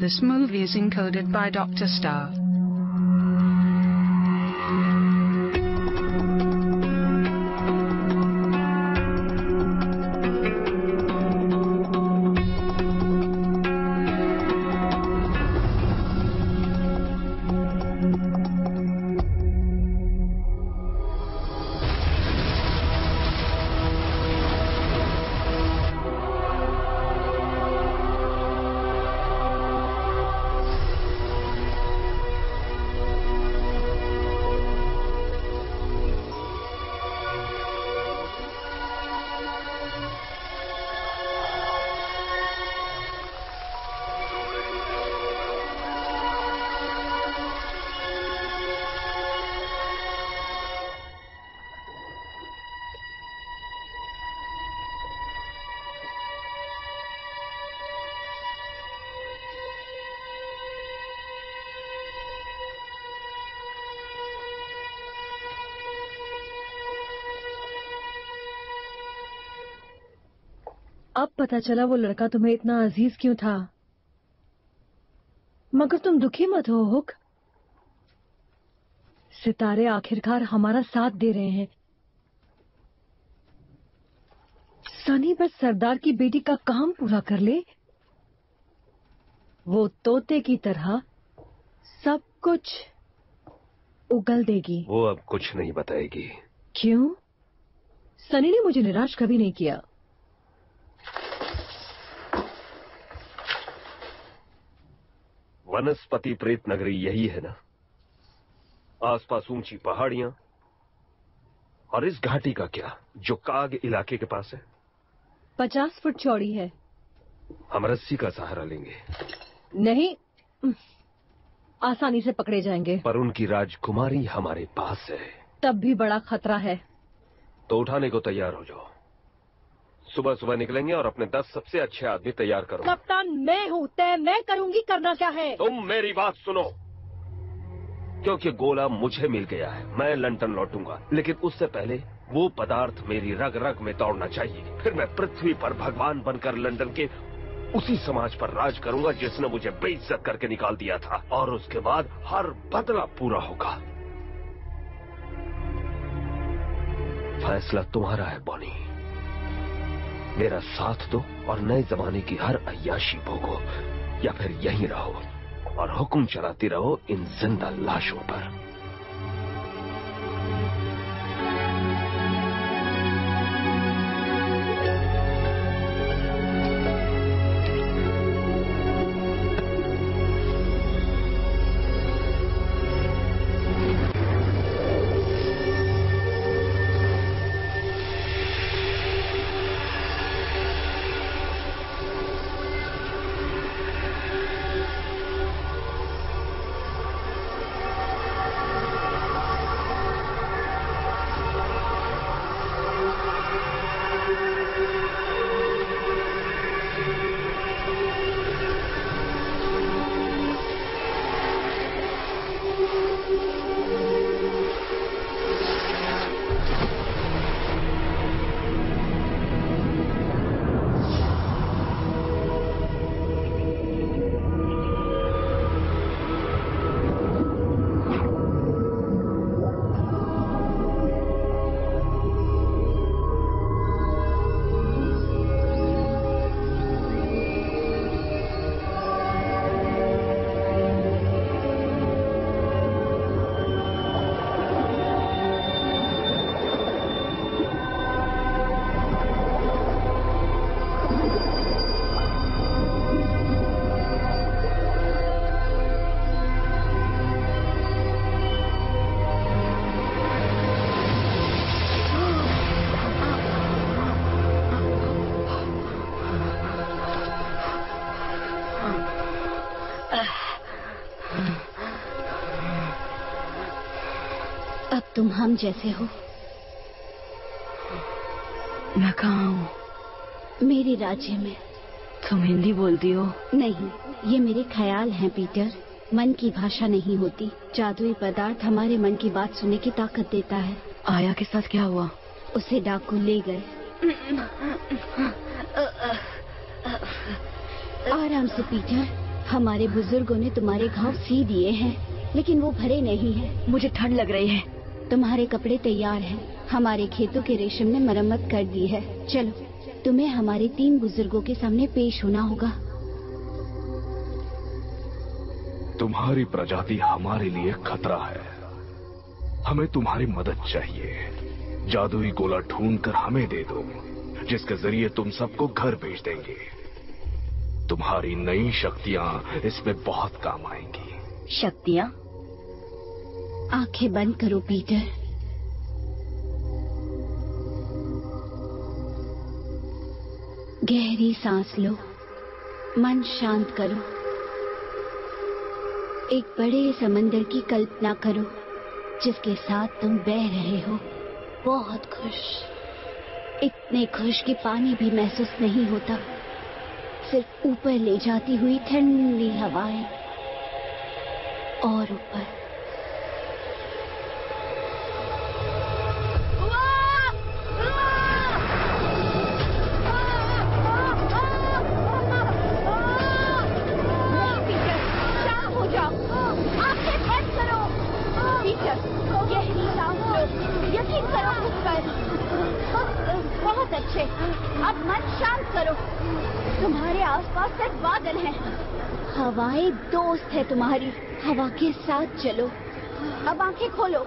This movie is encoded by Dr. Star. अब पता चला वो लड़का तुम्हें इतना अजीज क्यों था। मगर तुम दुखी मत हो हुक। सितारे आखिरकार हमारा साथ दे रहे हैं। सनी बस सरदार की बेटी का काम पूरा कर ले, वो तोते की तरह सब कुछ उगल देगी। वो अब कुछ नहीं बताएगी। क्यों? सनी ने मुझे निराश कभी नहीं किया। वनस्पति प्रेत नगरी यही है ना? आसपास ऊंची पहाड़ियां और इस घाटी का क्या जो काग इलाके के पास है? 50 फुट चौड़ी है। हम रस्सी का सहारा लेंगे। नहीं, आसानी से पकड़े जाएंगे। पर उनकी राजकुमारी हमारे पास है। तब भी बड़ा खतरा है। तो उठाने को तैयार हो जाओ। सुबह सुबह निकलेंगे और अपने 10 सबसे अच्छे आदमी तैयार करो। कप्तान मैं हूँ, तय मैं करूंगी। करना क्या है? तुम मेरी बात सुनो। क्योंकि गोला मुझे मिल गया है, मैं लंदन लौटूंगा, लेकिन उससे पहले वो पदार्थ मेरी रग रग में दौड़ना चाहिए। फिर मैं पृथ्वी पर भगवान बनकर लंदन के उसी समाज पर राज करूंगा जिसने मुझे बेइज्जत करके निकाल दिया था। और उसके बाद हर बदला पूरा होगा। फैसला तुम्हारा है बॉनी। मेरा साथ दो और नए जमाने की हर अय्याशी भोगो, या फिर यहीं रहो और हुक्म चलाती रहो इन जिंदा लाशों पर। अब तुम हम जैसे हो। मैं कहाँ हूँ? मेरे राज्य में। तुम हिंदी बोलती हो? नहीं, ये मेरे ख्याल हैं पीटर। मन की भाषा नहीं होती। जादुई पदार्थ हमारे मन की बात सुनने की ताकत देता है। आया के साथ क्या हुआ? उसे डाकू ले गए। आराम से पीटर, हमारे बुजुर्गों ने तुम्हारे घाव सी दिए हैं, लेकिन वो भरे नहीं हैं। मुझे ठंड लग रही है। तुम्हारे कपड़े तैयार हैं। हमारे खेतों के रेशम ने मरम्मत कर दी है। चलो, तुम्हें हमारे 3 बुजुर्गों के सामने पेश होना होगा। तुम्हारी प्रजाति हमारे लिए खतरा है। हमें तुम्हारी मदद चाहिए। जादुई गोला ढूंढकर हमें दे दो, जिसके जरिए तुम सबको घर भेज देंगे। तुम्हारी नई शक्तियां इसमें बहुत काम आएंगी। शक्तियां? आंखें बंद करो पीटर। गहरी सांस लो, मन शांत करो। एक बड़े समंदर की कल्पना करो जिसके साथ तुम बह रहे हो, बहुत खुश, इतने खुश कि पानी भी महसूस नहीं होता, सिर्फ ऊपर ले जाती हुई ठंडी हवाएं और ऊपर। बहुत अच्छे, अब मन शांत करो। तुम्हारे आसपास सिर्फ बादल हैं। हवाएं दोस्त है तुम्हारी, हवा के साथ चलो। अब आंखें खोलो।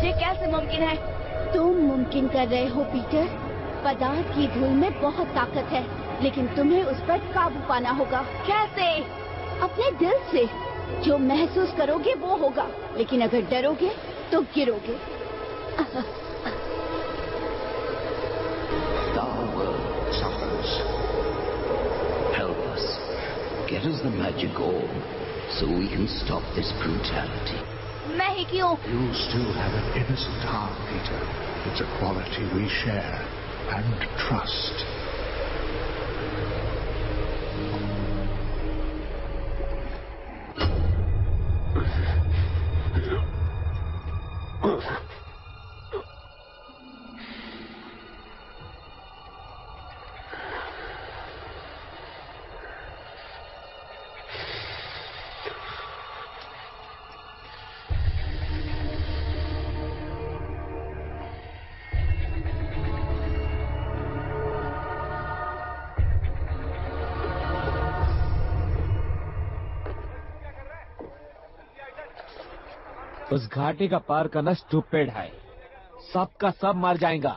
ये कैसे मुमकिन है? तुम मुमकिन कर रहे हो पीटर। पदार्थ की धूल में बहुत ताकत है, लेकिन तुम्हें उस पर काबू पाना होगा। कैसे? अपने दिल से। जो महसूस करोगे वो होगा, लेकिन अगर डरोगे तो गिरोगे। The world suffers. Help us. Get us the magic orb so we can stop this brutality. मैं ही क्यों? You still have an innocent heart, Peter. It's a quality we share and trust. उस घाटी का पार करना स्टूपिड है। सबका सब मर जाएगा।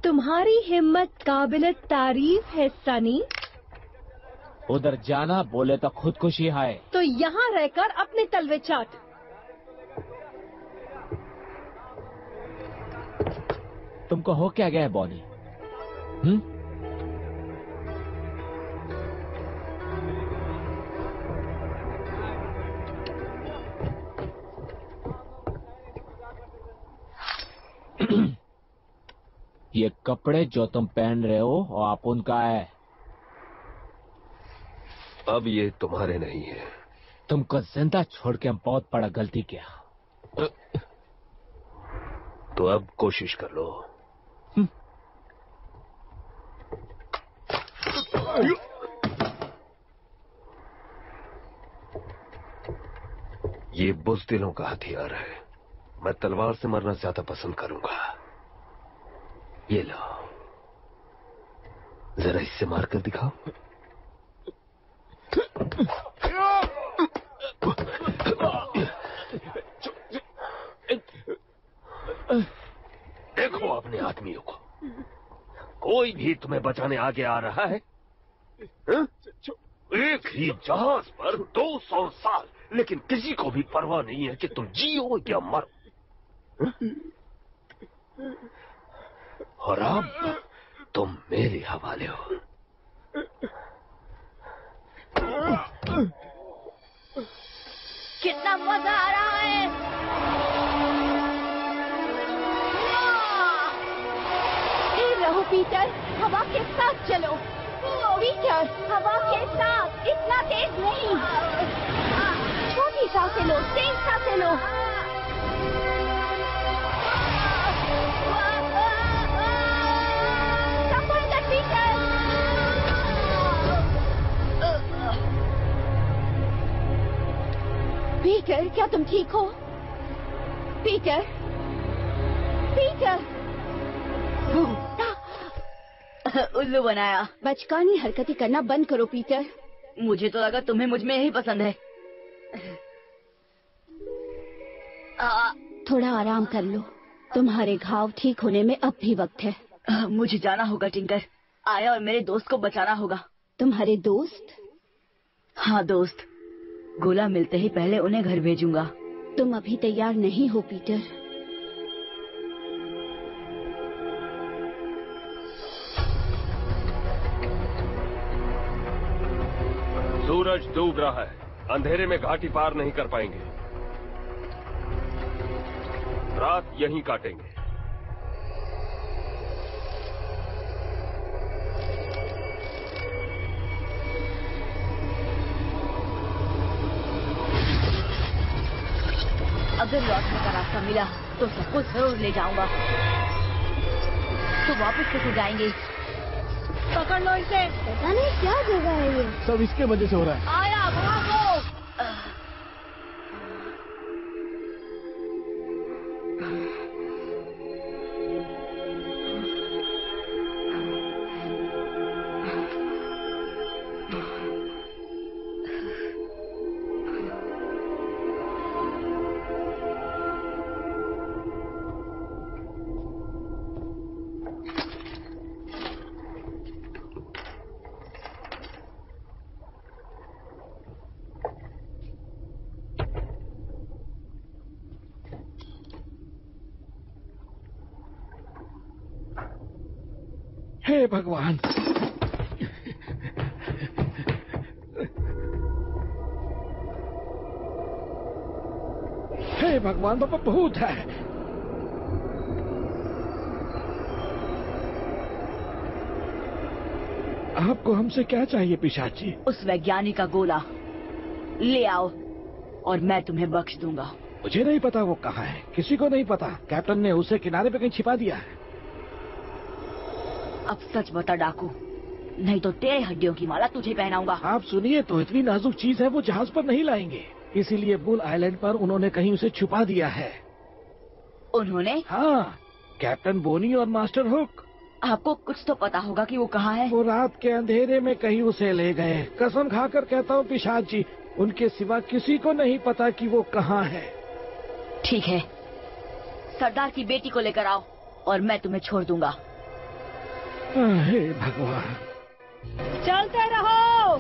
तुम्हारी हिम्मत काबिल तारीफ है सनी। उधर जाना बोले तो खुदकुशी है। तो यहाँ रहकर अपने तलवे चाट। तुमको हो क्या गया है बॉनी? ये कपड़े जो तुम पहन रहे हो वो आप उनका है। अब ये तुम्हारे नहीं है। तुमको जिंदा छोड़ के हम बहुत बड़ा गलती किया। तो अब कोशिश कर लो। ये बुज़दिलों का हथियार है। मैं तलवार से मरना ज्यादा पसंद करूंगा। ये लो, जरा इससे मारकर दिखाओ। देखो अपने आदमियों को। कोई भी तुम्हें बचाने आगे आ रहा है? एक ही जहाज पर 200 साल, लेकिन किसी को भी परवाह नहीं है कि तुम जियो या मरो। और अब तुम मेरे हवाले हो। कितना मजा आ रहा है। स्थिर रहो पीटर, हवा के साथ चलो। पीटर, हवा के साथ, इतना तेज नहीं। छोटी सांसें लो, तेज सांसें लो। पीटर, क्या तुम ठीक हो? Peter, Peter. उल्लू बनाया। बचकानी हरकतें करना बंद करो पीटर। मुझे तो लगा तुम्हें मुझ में यही पसंद है। थोड़ा आराम कर लो, तुम्हारे घाव ठीक होने में अब भी वक्त है। मुझे जाना होगा टिंकर। आया और मेरे दोस्त को बचाना होगा। तुम्हारे दोस्त? हाँ दोस्त। गोला मिलते ही पहले उन्हें घर भेजूंगा। तुम अभी तैयार नहीं हो पीटर। सूरज डूब रहा है, अंधेरे में घाटी पार नहीं कर पाएंगे। रात यहीं काटेंगे। अगर लौटने का रास्ता मिला तो सबको जरूर ले जाऊंगा। तो वापस कैसे जाएंगे? पकड़ लो इसे। पता नहीं क्या जगह है ये। सब इसके वजह से हो रहा है। आया भागो। हे भगवान, हे भगवान, बाबा भूत है। आपको हमसे क्या चाहिए पिशाच जी? उस वैज्ञानिक का गोला ले आओ और मैं तुम्हें बख्श दूंगा। मुझे नहीं पता वो कहाँ है, किसी को नहीं पता। कैप्टन ने उसे किनारे पे कहीं छिपा दिया है। अब सच बता डाकू, नहीं तो तेरे हड्डियों की माला तुझे पहनाऊंगा। आप सुनिए तो, इतनी नाजुक चीज है वो जहाज पर नहीं लाएंगे, इसीलिए बुल आइलैंड पर उन्होंने कहीं उसे छुपा दिया है। उन्होंने? हाँ, कैप्टन बोनी और मास्टर हुक। आपको कुछ तो पता होगा कि वो कहाँ है। वो रात के अंधेरे में कहीं उसे ले गए। कसम खाकर कहता हूँ पिशाच जी, उनके सिवा किसी को नहीं पता कि वो कहाँ है। ठीक है, सरदार की बेटी को लेकर आओ और मैं तुम्हें छोड़ दूंगा। हे भगवान। चलते रहो।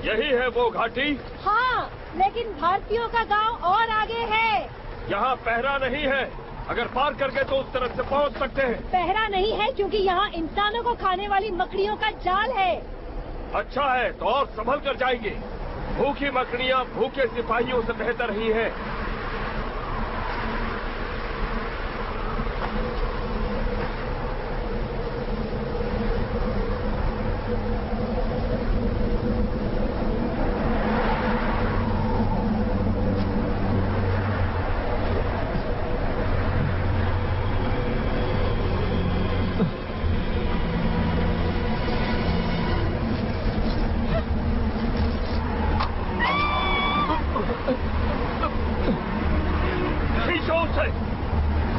यही है वो घाटी? हाँ, लेकिन भारतीयों का गांव और आगे है। यहाँ पहरा नहीं है, अगर पार कर गए तो उस तरफ से पहुँच सकते हैं। पहरा नहीं है क्योंकि यहाँ इंसानों को खाने वाली मकड़ियों का जाल है। अच्छा है तो और संभल कर जाएंगे। भूखी मकड़ियाँ भूखे सिपाहियों से बेहतर ही हैं।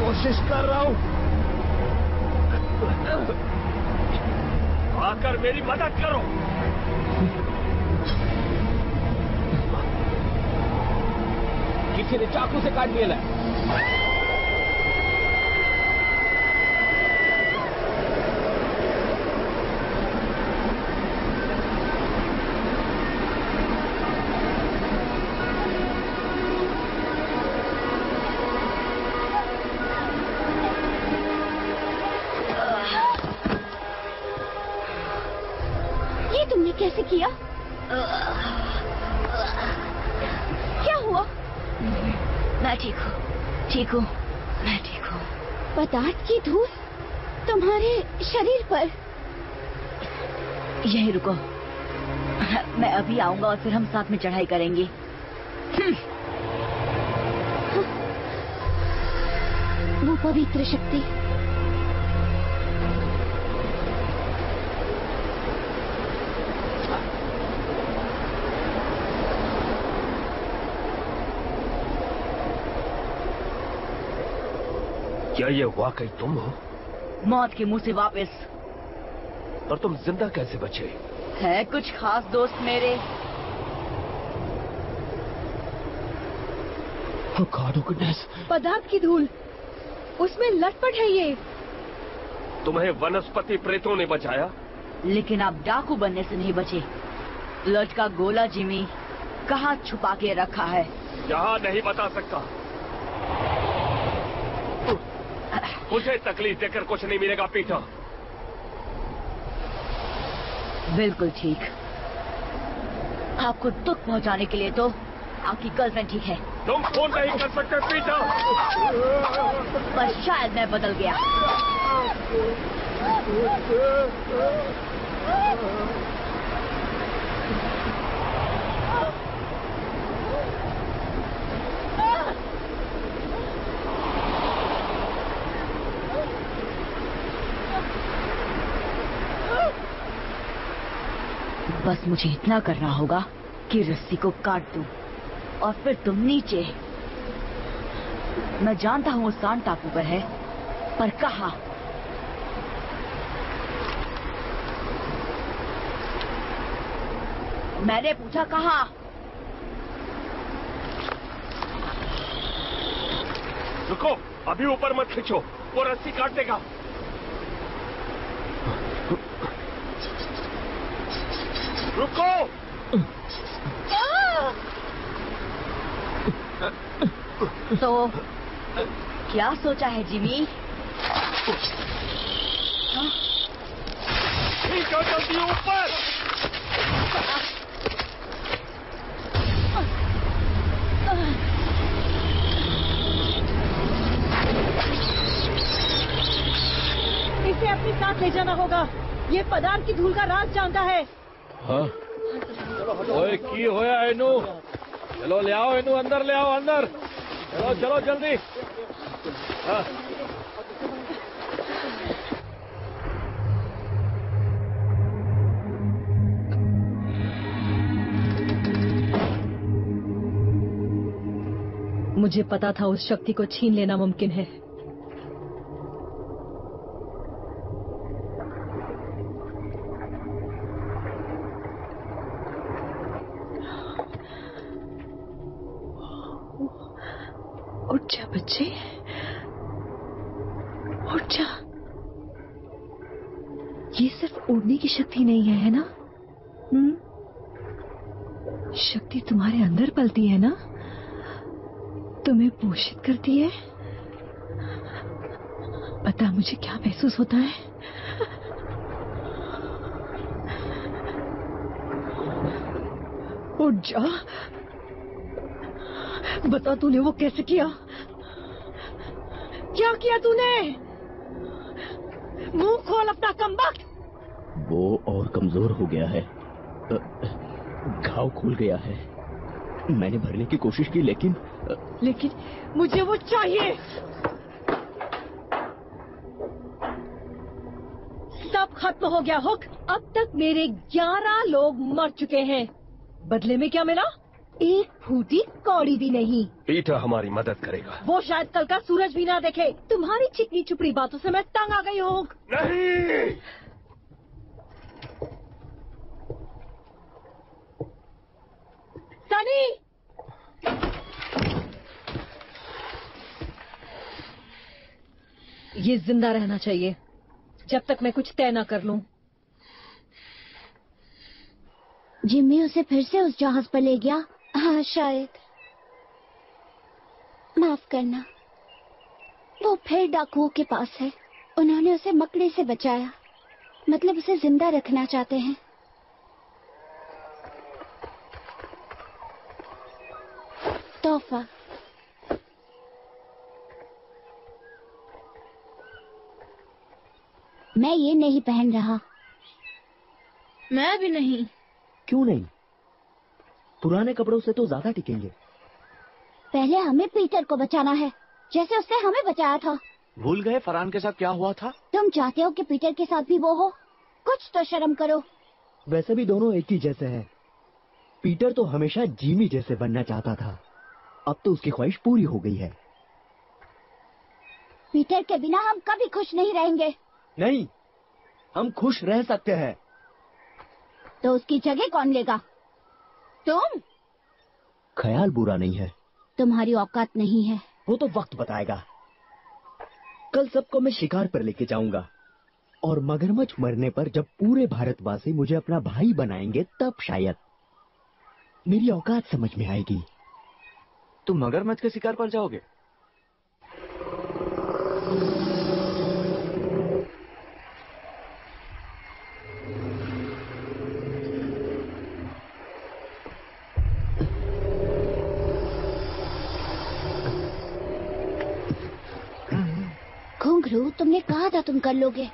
कोशिश कर रहा हूँ। आकर मेरी मदद करो। किसी ने चाकू से काट दिया है। तुमने कैसे किया? क्या हुआ? मैं ठीक हूँ, ठीक हूँ, मैं ठीक हूँ। पदार्थ की धूल तुम्हारे शरीर पर? यहीं रुको, मैं अभी आऊंगा और फिर हम साथ में चढ़ाई करेंगे। वो पवित्र शक्ति क्या ये वाकई तुम हो? मौत के मुंह से वापस। और तुम जिंदा कैसे बचे? है कुछ खास दोस्त मेरे। Oh God, oh goodness. पदार्थ की धूल, उसमें लटपट है ये। तुम्हें वनस्पति प्रेतों ने बचाया, लेकिन आप डाकू बनने से नहीं बचे। लटका गोला जिमी कहाँ छुपा के रखा है? यहाँ नहीं बता सकता। मुझे तकलीफ देकर कुछ नहीं मिलेगा पीटर। बिल्कुल ठीक। आपको दुख पहुंचाने के लिए तो आपकी गर्लफ्रेंड ठीक है। तुम फोन नहीं कर सकते पीटर। पर शायद मैं बदल गया। बस मुझे इतना करना होगा कि रस्सी को काट दूं और फिर तुम नीचे। मैं जानता हूँ वो सांड टापू पर है, पर कहाँ? मैंने पूछा कहाँ? रुको, अभी ऊपर मत खींचो, वो रस्सी काट देगा। रुको! तो क्या सोचा है जिमी? खींचो जल्दी ऊपर! इसे अपने साथ ले जाना होगा। ये पदार्थ की धूल का राज जानता है। हाँ? ओए की होया इनू? चलो ले आओ इनू, अंदर ले आओ, अंदर। चलो चलो जल्दी। हाँ। मुझे पता था उस शक्ति को छीन लेना मुमकिन है। उठ जा बच्चे, उठ जा। ये सिर्फ उड़ने की शक्ति नहीं है, है ना? शक्ति तुम्हारे अंदर पलती है ना, तुम्हें पोषित करती है। पता मुझे क्या महसूस होता है? उठ जा, बता तूने वो कैसे किया? क्या किया तूने? मुंह खोल अपना कमबख्त। वो और कमजोर हो गया है, घाव खुल गया है। मैंने भरने की कोशिश की लेकिन मुझे वो चाहिए। सब खत्म हो गया हुक। अब तक मेरे 11 लोग मर चुके हैं। बदले में क्या मिला? एक फूटी कौड़ी भी नहीं। पीटर हमारी मदद करेगा। वो शायद कल का सूरज भी ना देखे। तुम्हारी चिकनी चुपड़ी बातों से मैं तंग आ गई हूँ। नहीं, सनी, ये जिंदा रहना चाहिए जब तक मैं कुछ तय ना कर लूं। जिम्मी उसे फिर से उस जहाज पर ले गया। हाँ शायद। माफ करना, वो फिर डाकुओं के पास है। उन्होंने उसे मकड़े से बचाया, मतलब उसे जिंदा रखना चाहते हैं। तोहफा। मैं ये नहीं पहन रहा। मैं भी नहीं। क्यों नहीं? पुराने कपड़ों से तो ज्यादा टिकेंगे। पहले हमें पीटर को बचाना है, जैसे उसने हमें बचाया था। भूल गए फरहान के साथ क्या हुआ था? तुम चाहते हो कि पीटर के साथ भी वो हो? कुछ तो शर्म करो। वैसे भी दोनों एक ही जैसे हैं। पीटर तो हमेशा जिमी जैसे बनना चाहता था, अब तो उसकी ख्वाहिश पूरी हो गई है। पीटर के बिना हम कभी खुश नहीं रहेंगे। नहीं, हम खुश रह सकते हैं। तो उसकी जगह कौन लेगा? तुम? ख्याल बुरा नहीं है। तुम्हारी औकात नहीं है। वो तो वक्त बताएगा। कल सबको मैं शिकार पर लेके जाऊंगा और मगरमच्छ मरने पर जब पूरे भारतवासी मुझे अपना भाई बनाएंगे तब शायद मेरी औकात समझ में आएगी। तुम मगरमच्छ के शिकार पर जाओगे? घुंघरू, तुमने कहा था तुम कर लोगे।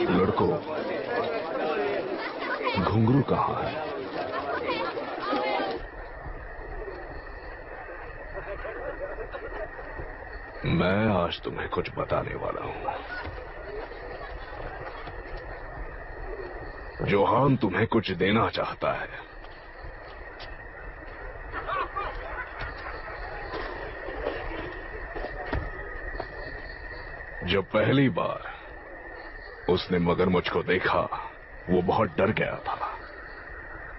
लड़कों, घुंघरू कहाँ है? मैं आज तुम्हें कुछ बताने वाला हूं। जोहान तुम्हें कुछ देना चाहता है। जब पहली बार उसने मगरमच्छ को देखा, वो बहुत डर गया था।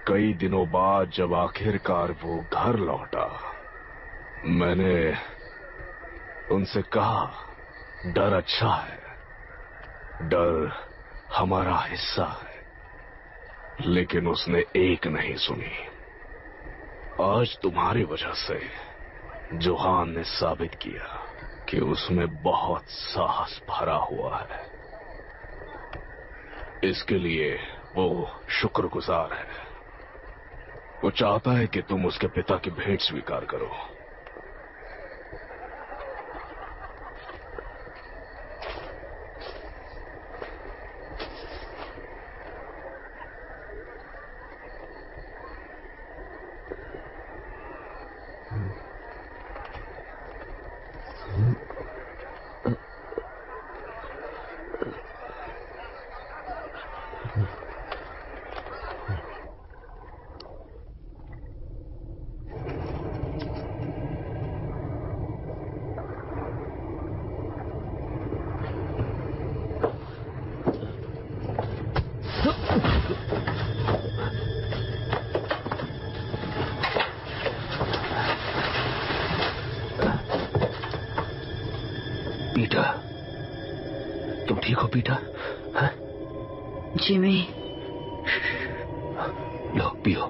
कई दिनों बाद जब आखिरकार वो घर लौटा, मैंने उनसे कहा, डर अच्छा है, डर हमारा हिस्सा है। लेकिन उसने एक नहीं सुनी। आज तुम्हारी वजह से जोहान ने साबित किया कि उसमें बहुत साहस भरा हुआ है। इसके लिए वो शुक्रगुजार है। वो चाहता है कि तुम उसके पिता की भेंट स्वीकार करो। पीटर, तुम ठीक हो पीटर? हाँ? जिमी, लो पियो।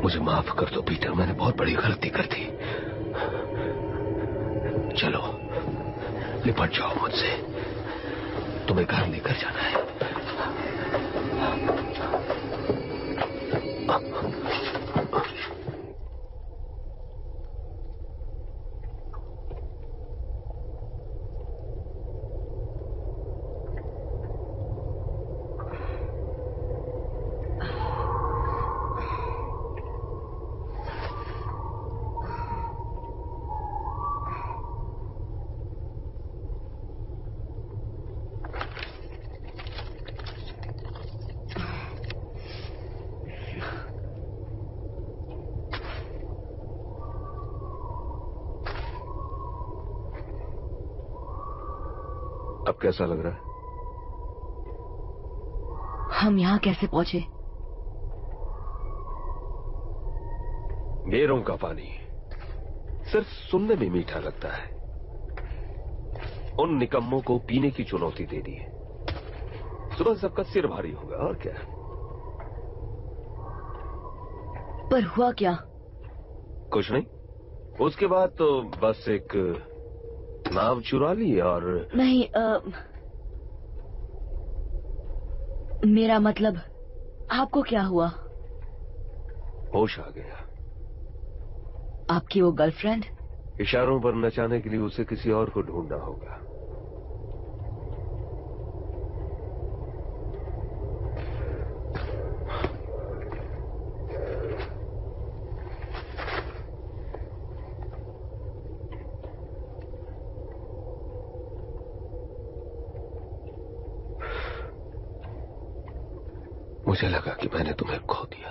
मुझे माफ कर दो पीटर, मैंने बहुत बड़ी गलती कर दी। चलो निपट जाओ मुझसे, तुम्हें घर लेकर जाना है। अब कैसा लग रहा है? हम यहाँ कैसे पहुंचे? मेरों का पानी सिर्फ सुनने में मीठा लगता है। उन निकम्मों को पीने की चुनौती दे दी। सुबह सबका सिर भारी होगा और क्या। पर हुआ क्या? कुछ नहीं। उसके बाद तो बस एक नाव चुरा ली और नहीं, मेरा मतलब आपको क्या हुआ? होश आ गया। आपकी वो गर्लफ्रेंड? इशारों पर नचाने के लिए उसे किसी और को ढूंढना होगा। मुझे लगा कि मैंने तुम्हें खो दिया।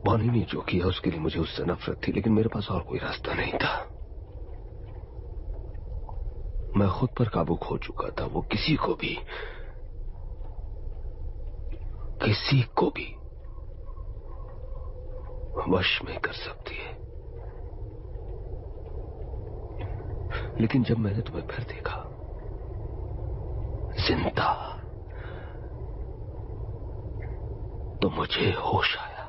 बॉनी ने जो किया उसके लिए मुझे उससे नफरत थी, लेकिन मेरे पास और कोई रास्ता नहीं था। मैं खुद पर काबू खो चुका था। वो किसी को भी वश में कर सकती है। लेकिन जब मैंने तुम्हें फिर देखा जिंदा, तो मुझे होश आया।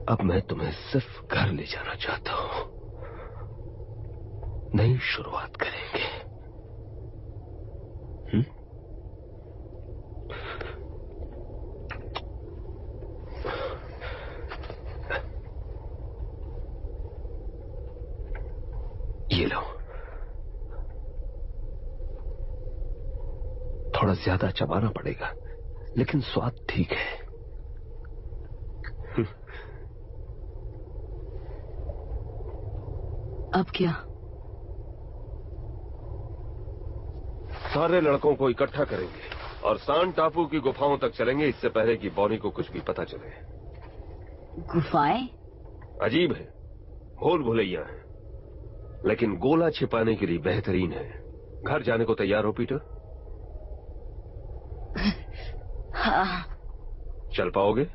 अब मैं तुम्हें सिर्फ घर ले जाना चाहता हूं। नई शुरुआत करेंगे। ये लो। थोड़ा ज्यादा चबाना पड़ेगा, लेकिन स्वाद ठीक है। अब क्या? सारे लड़कों को इकट्ठा करेंगे और सान टापू की गुफाओं तक चलेंगे, इससे पहले कि बॉनी को कुछ भी पता चले। गुफाएं? अजीब है, भूल भुलैया है, लेकिन गोला छिपाने के लिए बेहतरीन है। घर जाने को तैयार हो पीटर? हाँ। चल पाओगे?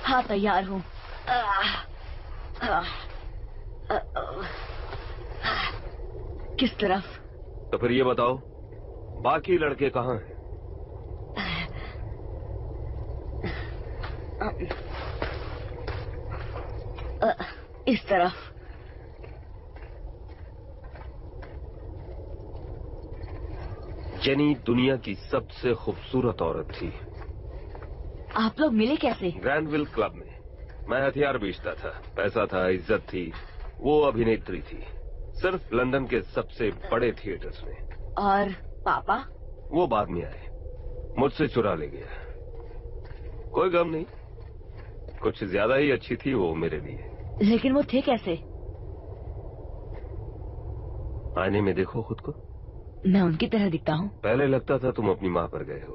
हाँ तैयार हूँ। किस तरफ? तो फिर ये बताओ, बाकी लड़के कहाँ हैं? इस तरफ। जेनी दुनिया की सबसे खूबसूरत औरत थी। आप लोग मिले कैसे? ग्रैंडविल क्लब में। मैं हथियार बेचता था, पैसा था, इज्जत थी। वो अभिनेत्री थी, सिर्फ लंदन के सबसे बड़े थिएटर्स में। और पापा? वो बाद में आए, मुझसे चुरा ले गया। कोई गम नहीं, कुछ ज्यादा ही अच्छी थी वो मेरे लिए। लेकिन वो थे कैसे? आईने में देखो खुद को। मैं उनकी तरह दिखता हूँ? पहले लगता था तुम अपनी माँ पर गए हो,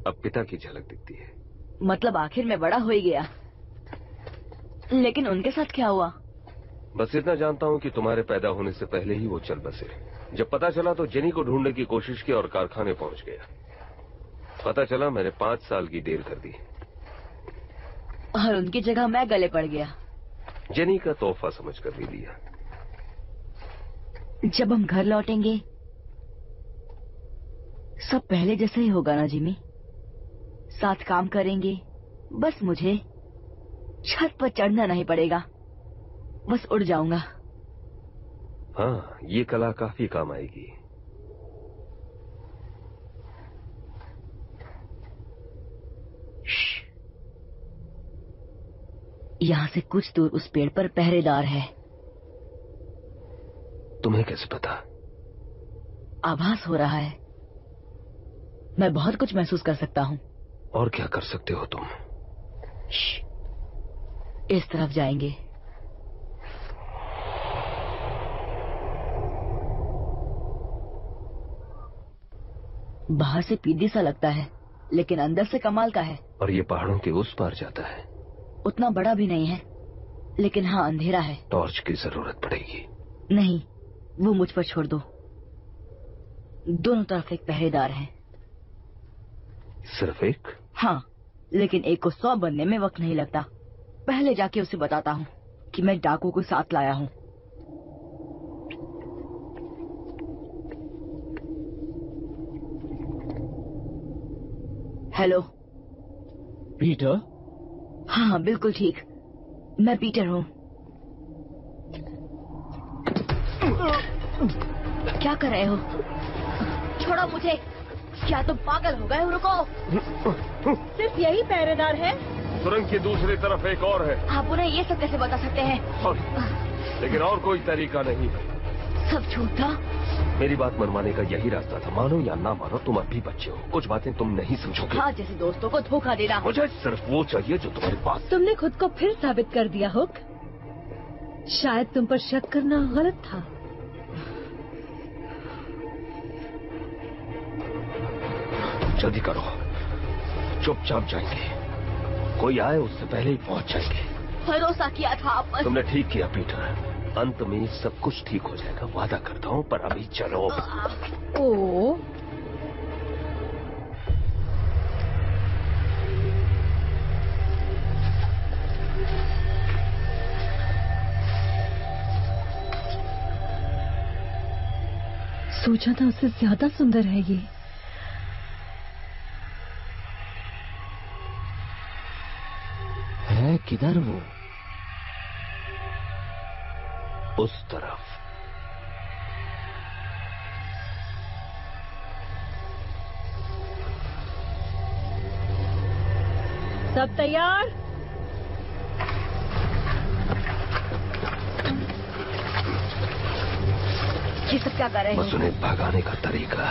अब पिता की झलक दिखती है। मतलब आखिर में बड़ा हो ही गया। लेकिन उनके साथ क्या हुआ? बस इतना जानता हूँ कि तुम्हारे पैदा होने से पहले ही वो चल बसे। जब पता चला तो जेनी को ढूंढने की कोशिश की और कारखाने पहुंच गया। पता चला मैंने 5 साल की देर कर दी और उनकी जगह मैं गले पड़ गया। जेनी का तोहफा समझ कर ले लिया। जब हम घर लौटेंगे सब पहले जैसा ही होगा ना जिमी? साथ काम करेंगे, बस मुझे छत पर चढ़ना नहीं पड़ेगा, बस उड़ जाऊंगा। हाँ, ये कला काफी काम आएगी। यहाँ से कुछ दूर उस पेड़ पर पहरेदार है। तुम्हें कैसे पता? आभास हो रहा है। मैं बहुत कुछ महसूस कर सकता हूँ। और क्या कर सकते हो तुम? इस तरफ जाएंगे। बाहर से पीदी सा लगता है, लेकिन अंदर से कमाल का है। और ये पहाड़ों के उस पार जाता है। उतना बड़ा भी नहीं है, लेकिन हाँ अंधेरा है। टॉर्च की जरूरत पड़ेगी। नहीं, वो मुझ पर छोड़ दो। दोनों तरफ एक पहरेदार है। सिर्फ एक? हाँ, लेकिन एक को 100 बनने में वक्त नहीं लगता। पहले जाके उसे बताता हूँ कि मैं डाकू को साथ लाया हूँ। Hello Peter? हाँ बिल्कुल ठीक, मैं पीटर हूँ। क्या कर रहे हो? छोड़ो मुझे। क्या तुम पागल हो गए हो? रुको। सिर्फ यही पहरेदार है? सुरंग की दूसरी तरफ एक और है। आप उन्हें ये सब कैसे बता सकते हैं? लेकिन और कोई तरीका नहीं। सब झूठ था। मेरी बात मनवाने का यही रास्ता था। मानो या ना मानो, तुम अब भी बच्चे हो। कुछ बातें तुम नहीं समझोगे। हाँ, जैसे दोस्तों को धोखा देना। मुझे सिर्फ वो चाहिए जो तुम्हारे पास। तुमने खुद को फिर साबित कर दिया हुक। शायद तुम पर शक करना गलत था। जल्दी करो, चुपचाप जाएंगे। कोई आए उससे पहले ही पहुंच जाएंगे। भरोसा किया था आप पर। तुमने ठीक किया पीटर। अंत में सब कुछ ठीक हो जाएगा, वादा करता हूँ। पर अभी चलो। ओ सोचा था उससे ज्यादा सुंदर है ये। है किधर वो? उस तरफ। सब तैयार? ये सब क्या कर रहे बस उन्हें भगाने का तरीका।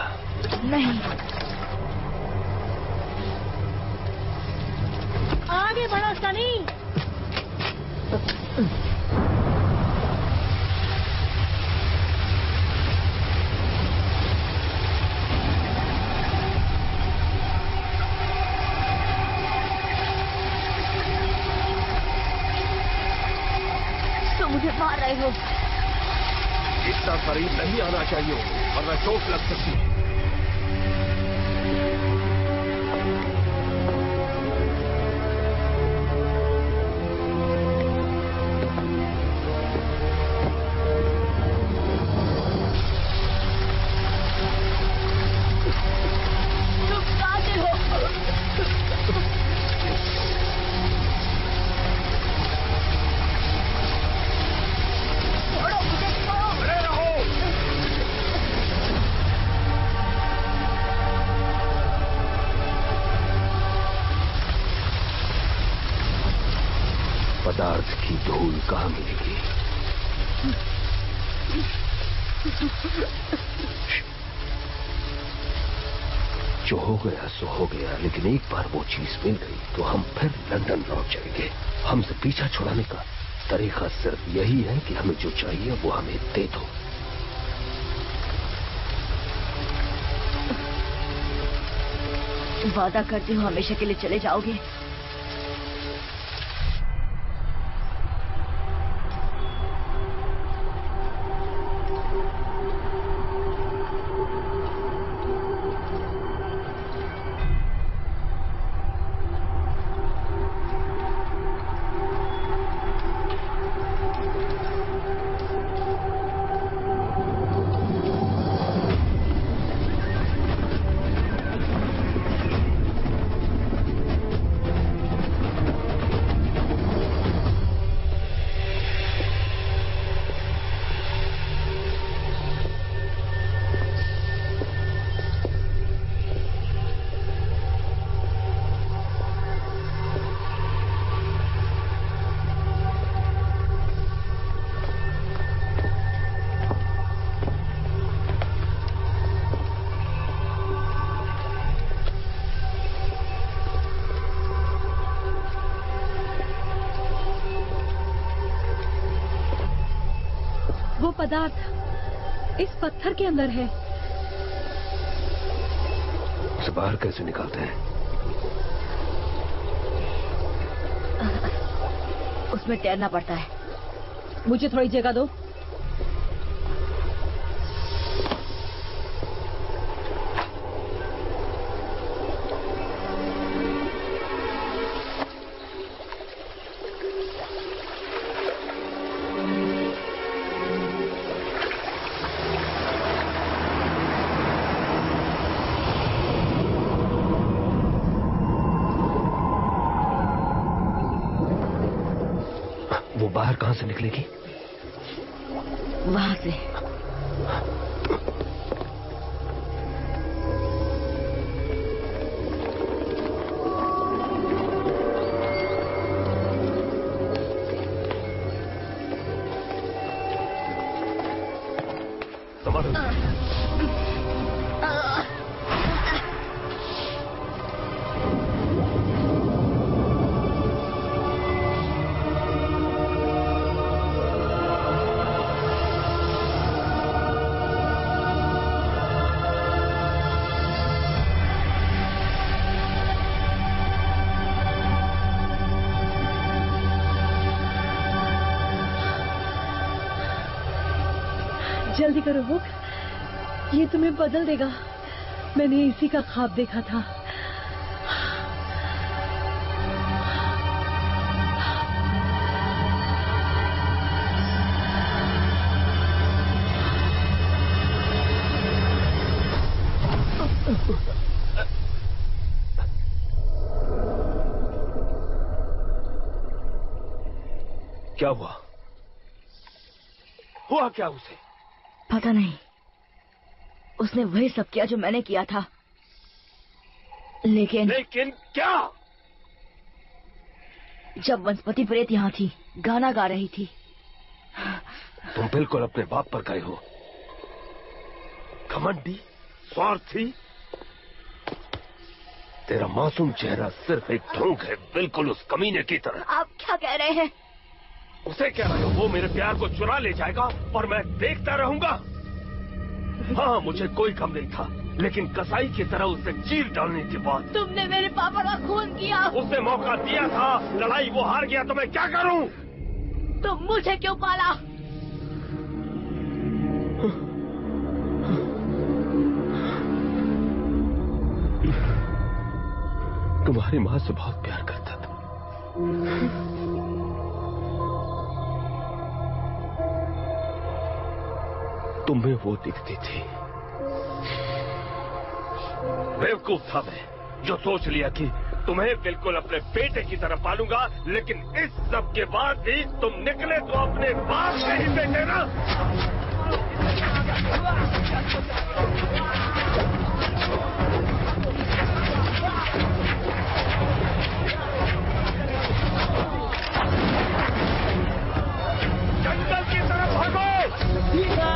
नहीं, आगे बढ़ो सनी। तो मुझे मार रहे हो। इतना करीब नहीं आना चाहिए, वरना चोट लग सकती है। पदार्थ की धूल कहाँ मिलेगी? जो हो गया सो हो गया, लेकिन एक बार वो चीज मिल गई तो हम फिर लंदन लौट जाएंगे। हमसे पीछा छुड़ाने का तरीका सिर्फ यही है कि हमें जो चाहिए वो हमें दे दो। वादा करती हूँ हमेशा के लिए चले जाओगे? पदार्थ इस पत्थर के अंदर है। उसे बाहर कैसे निकालते हैं? उसमें तैरना पड़ता है। मुझे थोड़ी जगह दो। वो बाहर कहां से निकलेगी? वहां से। जल्दी करो हुक, ये तुम्हें बदल देगा। मैंने इसी का ख्वाब देखा था। क्या हुआ? हुआ क्या उसे? पता नहीं। उसने वही सब किया जो मैंने किया था। लेकिन क्या? जब वनस्पति प्रेत यहाँ थी, गाना गा रही थी। तुम बिल्कुल अपने बाप पर गए हो। घमंडी, स्वार्थी। तेरा मासूम चेहरा सिर्फ एक ढोंग है, बिल्कुल उस कमीने की तरह। आप क्या कह रहे हैं? उसे कह रहे हो वो मेरे प्यार को चुरा ले जाएगा और मैं देखता रहूंगा? हाँ, मुझे कोई गम नहीं था, लेकिन कसाई की तरह उसे चीर डालने की बात। तुमने मेरे पापा का खून किया। उसने मौका दिया था, लड़ाई वो हार गया, तो मैं क्या करूं? तुम मुझे क्यों पाला? तुम्हारी माँ से बहुत प्यार करता था। तुम्हें वो दिखती थी। बेवकूफ था मैं, जो सोच लिया कि तुम्हें बिल्कुल अपने बेटे की तरह पालूंगा, लेकिन इस सब के बाद भी तुम निकले तो अपने बाप के ही बेटे ना। जंगल की तरफ भागो। ठीक है।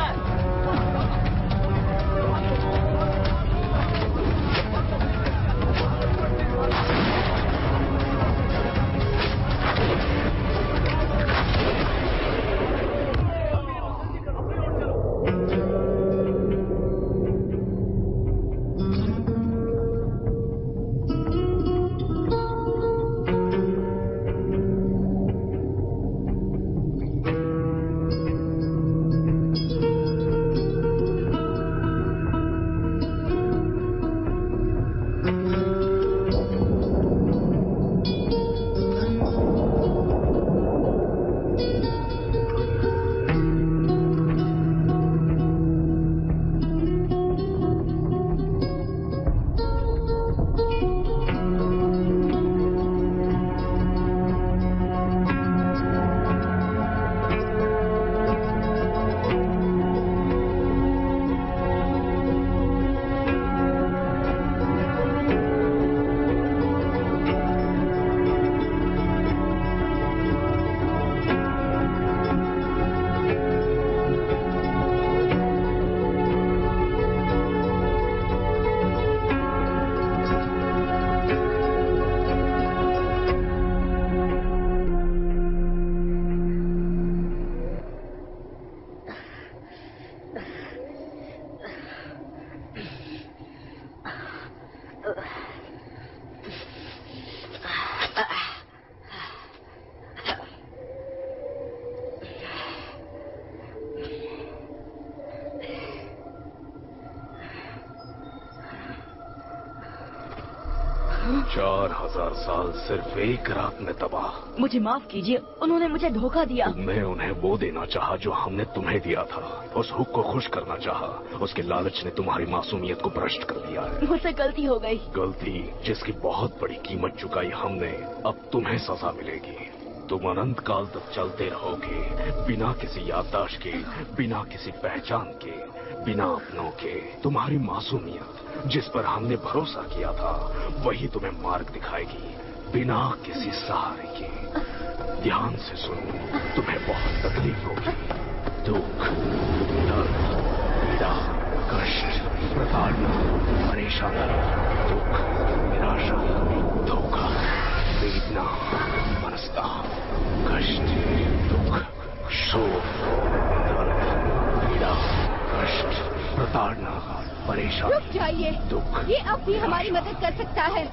चार 4000 साल सिर्फ एक रात में तबाह। मुझे माफ कीजिए, उन्होंने मुझे धोखा दिया। तुमने उन्हें वो देना चाहा जो हमने तुम्हें दिया था। उस हुक को खुश करना चाहा। उसके लालच ने तुम्हारी मासूमियत को भ्रष्ट कर दिया है। मुझसे गलती हो गई। गलती जिसकी बहुत बड़ी कीमत चुकाई हमने, अब तुम्हें सजा मिलेगी। तुम अनंत काल तक चलते रहोगे, बिना किसी याददाश्त के, बिना किसी पहचान के, बिना अपनों के। तुम्हारी मासूमियत जिस पर हमने भरोसा किया था, वही तुम्हें मार्ग दिखाएगी, बिना किसी सहारे के। ध्यान से सुनो, तुम्हें बहुत तकलीफ होगी। दुख, दर्द, पीड़ा, कष्ट, प्रताड़ना, परेशानी, दुख, निराशा, धोखा, वेदना, मनस्ताप, कष्ट, दुख, शोक, दर्द, पीड़ा, कष्ट, प्रताड़ना, परेशानी, रुक जाइए। दुख। ये अब भी हमारी मदद कर सकता है।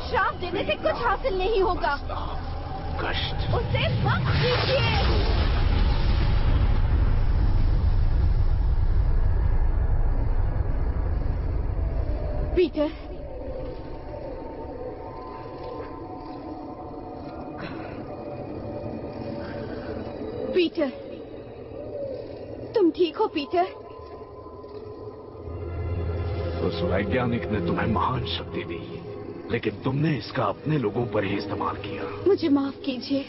श्राप देने से कुछ हासिल नहीं होगा। कष्ट। उसे मत कीजिए। पीटर, पीटर, तुम ठीक हो पीटर? उस वैज्ञानिक ने तुम्हें महान शक्ति दी, लेकिन तुमने इसका अपने लोगों पर ही इस्तेमाल किया। मुझे माफ कीजिए,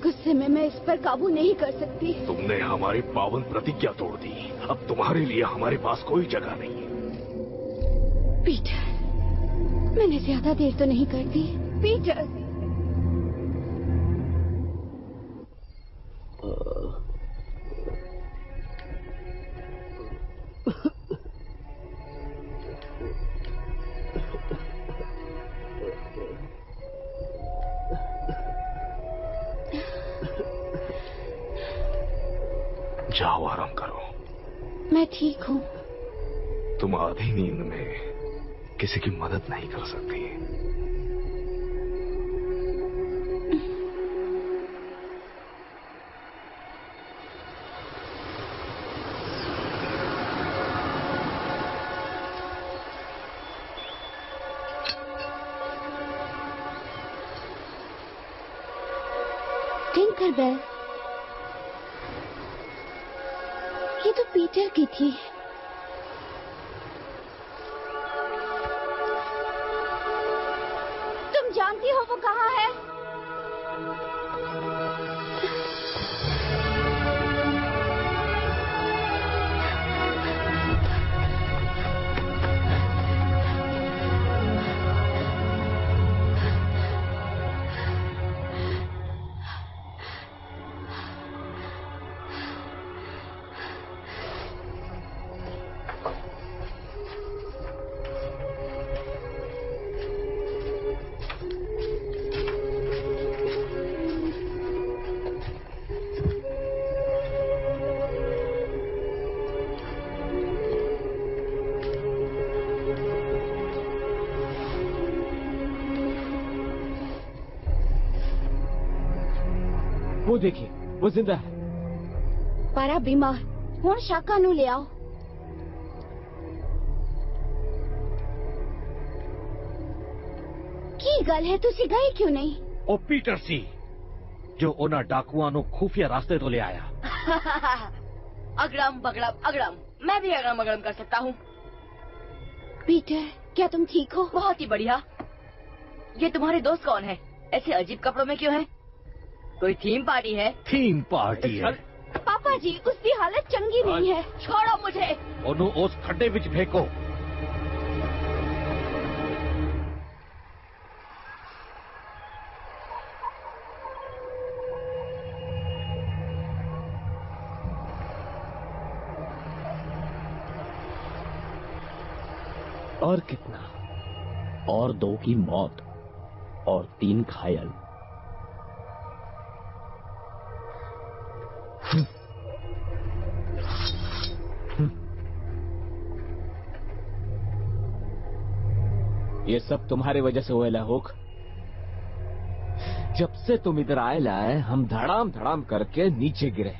गुस्से में मैं इस पर काबू नहीं कर सकती। तुमने हमारी पावन प्रतिज्ञा तोड़ दी। अब तुम्हारे लिए हमारे पास कोई जगह नहीं है। पीटर, मैंने ज्यादा देर तो नहीं कर दी। पीटर, जाओ आराम करो। मैं ठीक हूँ। तुम आधी नींद में किसी की मदद नहीं कर सकती। टिंकरबेल, ये तो पीटर की थी। तुम जानती हो वो कहाँ है? वो देखिए, वो जिंदा है। पारा बीमार, हुण शाका नू ले आओ। की गल है, तुसी गए क्यों नहीं? ओ पीटर सी, जो उन्हें डाकुआ नु खुफिया रास्ते तो ले आया। अगड़म बगड़म अगड़म, मैं भी अगड़म बगड़म कर सकता हूँ। पीटर, क्या तुम ठीक हो? बहुत ही बढ़िया। ये तुम्हारे दोस्त कौन है? ऐसे अजीब कपड़ों में क्यों है? कोई थीम पार्टी है? थीम पार्टी है। पापा जी, उसकी हालत चंगी नहीं है। छोड़ो मुझे। ओनू उस खड्डे विच फेंको। और कितना? और 2 की मौत और 3 घायल। ये सब तुम्हारी वजह से हुआ हुक। जब से तुम इधर आए हम धड़ाम धड़ाम करके नीचे गिरे।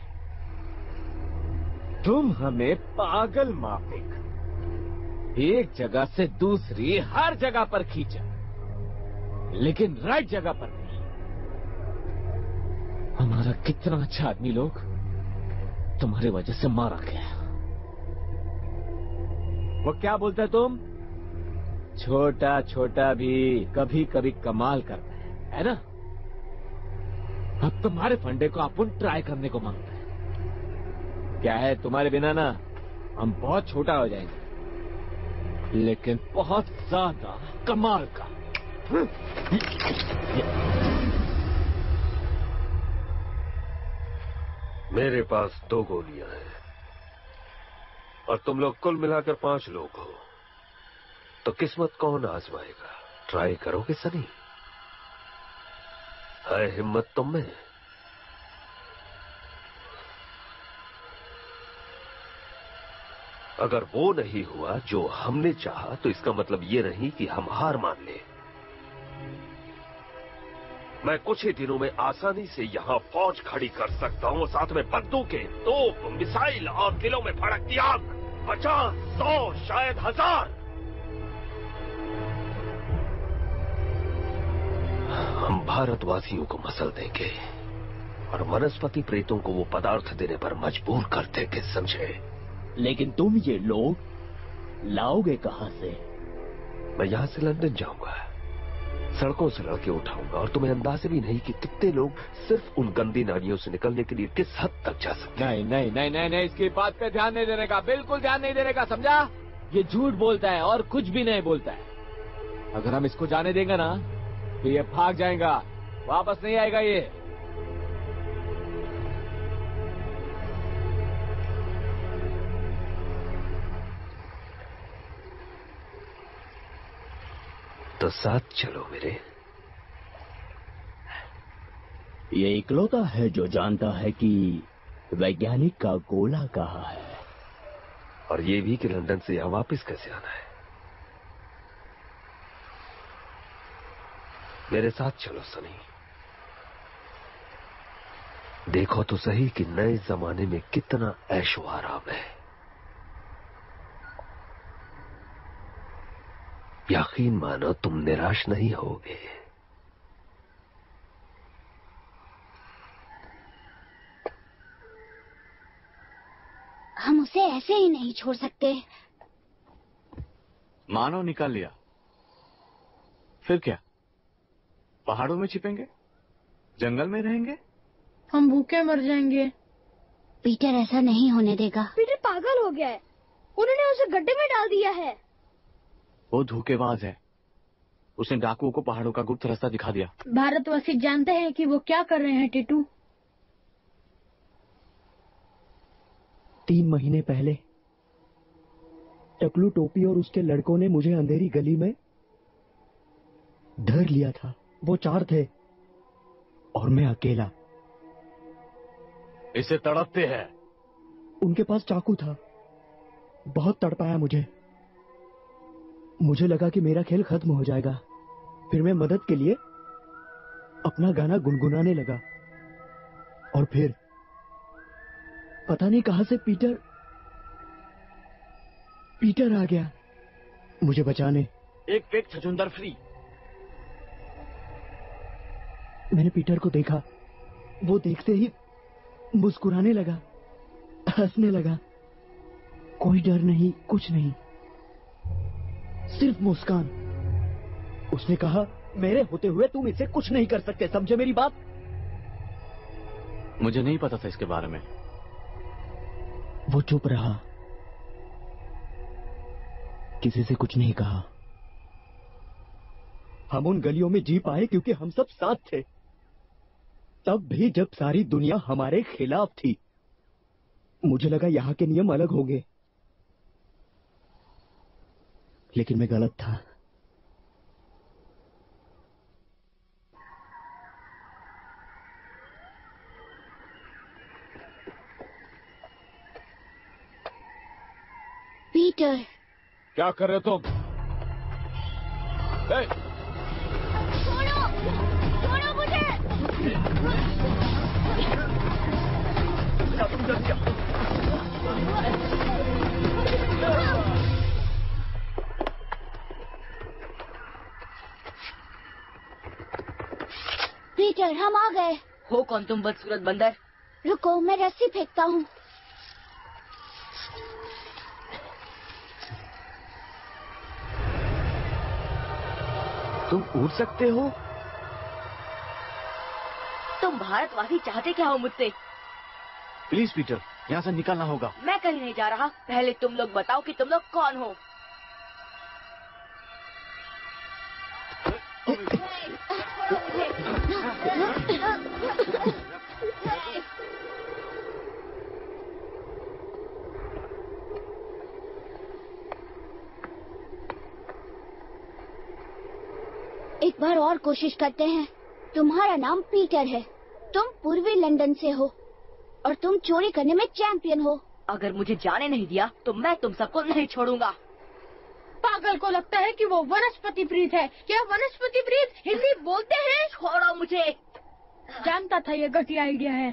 तुम हमें पागल माफिक एक जगह से दूसरी हर जगह पर खींचा, लेकिन राइट जगह पर नहीं। हमारा कितना अच्छा आदमी लोग तुम्हारी वजह से मारा गया। वो क्या बोलता है तुम? छोटा छोटा भी कभी कभी कमाल करता है ना? अब तुम्हारे फंडे को अपन ट्राई करने को मांगता है। क्या है, तुम्हारे बिना ना हम बहुत छोटा हो जाएंगे, लेकिन बहुत ज्यादा कमाल का। मेरे पास 2 गोलियां हैं और तुम लोग कुल मिलाकर 5 लोग हो, तो किस्मत कौन आजमाएगा? ट्राई करोगे सनी? है हिम्मत तुम में? अगर वो नहीं हुआ जो हमने चाहा, तो इसका मतलब ये नहीं कि हम हार मान लें। मैं कुछ ही दिनों में आसानी से यहां फौज खड़ी कर सकता हूं, साथ में बंदूकें, तोप, मिसाइल और दिलों में भड़कती आग। 50, 100, शायद 1000। हम भारतवासियों को मसल देंगे और वनस्पति प्रेतों को वो पदार्थ देने पर मजबूर कर देंगे, समझे? लेकिन तुम ये लोग लाओगे कहां से? मैं यहां से लंदन जाऊंगा, सड़कों से लड़के उठाऊंगा, और तुम्हें अंदाजा भी नहीं कि कितने लोग सिर्फ उन गंदी नालियों से निकलने के लिए किस हद तक जा सकते हैं। नहीं नहीं नहीं नहीं नहीं, इसकी बात पे ध्यान नहीं देने का, बिल्कुल ध्यान नहीं देने का, समझा? ये झूठ बोलता है और कुछ भी नहीं बोलता है। अगर हम इसको जाने देंगे ना तो ये भाग जाएगा, वापस नहीं आएगा ये। तो साथ चलो मेरे। ये इकलौता है जो जानता है कि वैज्ञानिक का गोला कहाँ है, और ये भी कि लंदन से यहां वापस कैसे आना है। मेरे साथ चलो सनी। देखो तो सही कि नए जमाने में कितना ऐशो आराम है। यकीन मानो तुम निराश नहीं होगे। हम उसे ऐसे ही नहीं छोड़ सकते। मानो निकाल लिया, फिर क्या? पहाड़ों में छिपेंगे? जंगल में रहेंगे? हम भूखे मर जाएंगे। पीटर ऐसा नहीं होने देगा। पीटर पागल हो गया है, उन्होंने उसे गड्ढे में डाल दिया है। वो धोखेबाज है, उसने डाकुओं को पहाड़ों का गुप्त रास्ता दिखा दिया। भारतवासी जानते हैं कि वो क्या कर रहे हैं टीटू। 3 महीने पहले टकलू टोपी और उसके लड़कों ने मुझे अंधेरी गली में धर लिया था। वो 4 थे और मैं अकेला। इसे तड़पते हैं। उनके पास चाकू था, बहुत तड़पाया मुझे। मुझे लगा कि मेरा खेल खत्म हो जाएगा। फिर मैं मदद के लिए अपना गाना गुनगुनाने लगा, और फिर पता नहीं कहां से पीटर आ गया मुझे बचाने। एक फेक छछूंदर फ्री। मैंने पीटर को देखा, वो देखते ही मुस्कुराने लगा, हंसने लगा। कोई डर नहीं, कुछ नहीं, सिर्फ मुस्कान। उसने कहा, मेरे होते हुए तुम इसे कुछ नहीं कर सकते, समझे मेरी बात? मुझे नहीं पता था इसके बारे में। वो चुप रहा, किसी से कुछ नहीं कहा। हम उन गलियों में जी पाए क्योंकि हम सब साथ थे, तब भी जब सारी दुनिया हमारे खिलाफ थी। मुझे लगा यहां के नियम अलग होंगे, लेकिन मैं गलत था। पीटर, क्या कर रहे हो तुम? छोड़ो मुझे। पीटर, हम आ गए। हो कौन तुम बदसूरत बंदर? रुको, मैं रस्सी फेंकता हूँ। तुम उड़ सकते हो? तुम भारतवासी चाहते क्या हो मुझसे? प्लीज पीटर, यहाँ से निकलना होगा। मैं कहीं नहीं जा रहा। पहले तुम लोग बताओ कि तुम लोग कौन हो। एक बार और कोशिश करते हैं। तुम्हारा नाम पीटर है, तुम पूर्वी लंदन से हो और तुम चोरी करने में चैंपियन हो। अगर मुझे जाने नहीं दिया तो मैं तुम सबको नहीं छोड़ूंगा। पागल को लगता है कि वो वनस्पति प्रीत है। क्या वनस्पति प्रीत हिंदी बोलते हैं? छोड़ो मुझे। जानता था ये घटिया आइडिया है।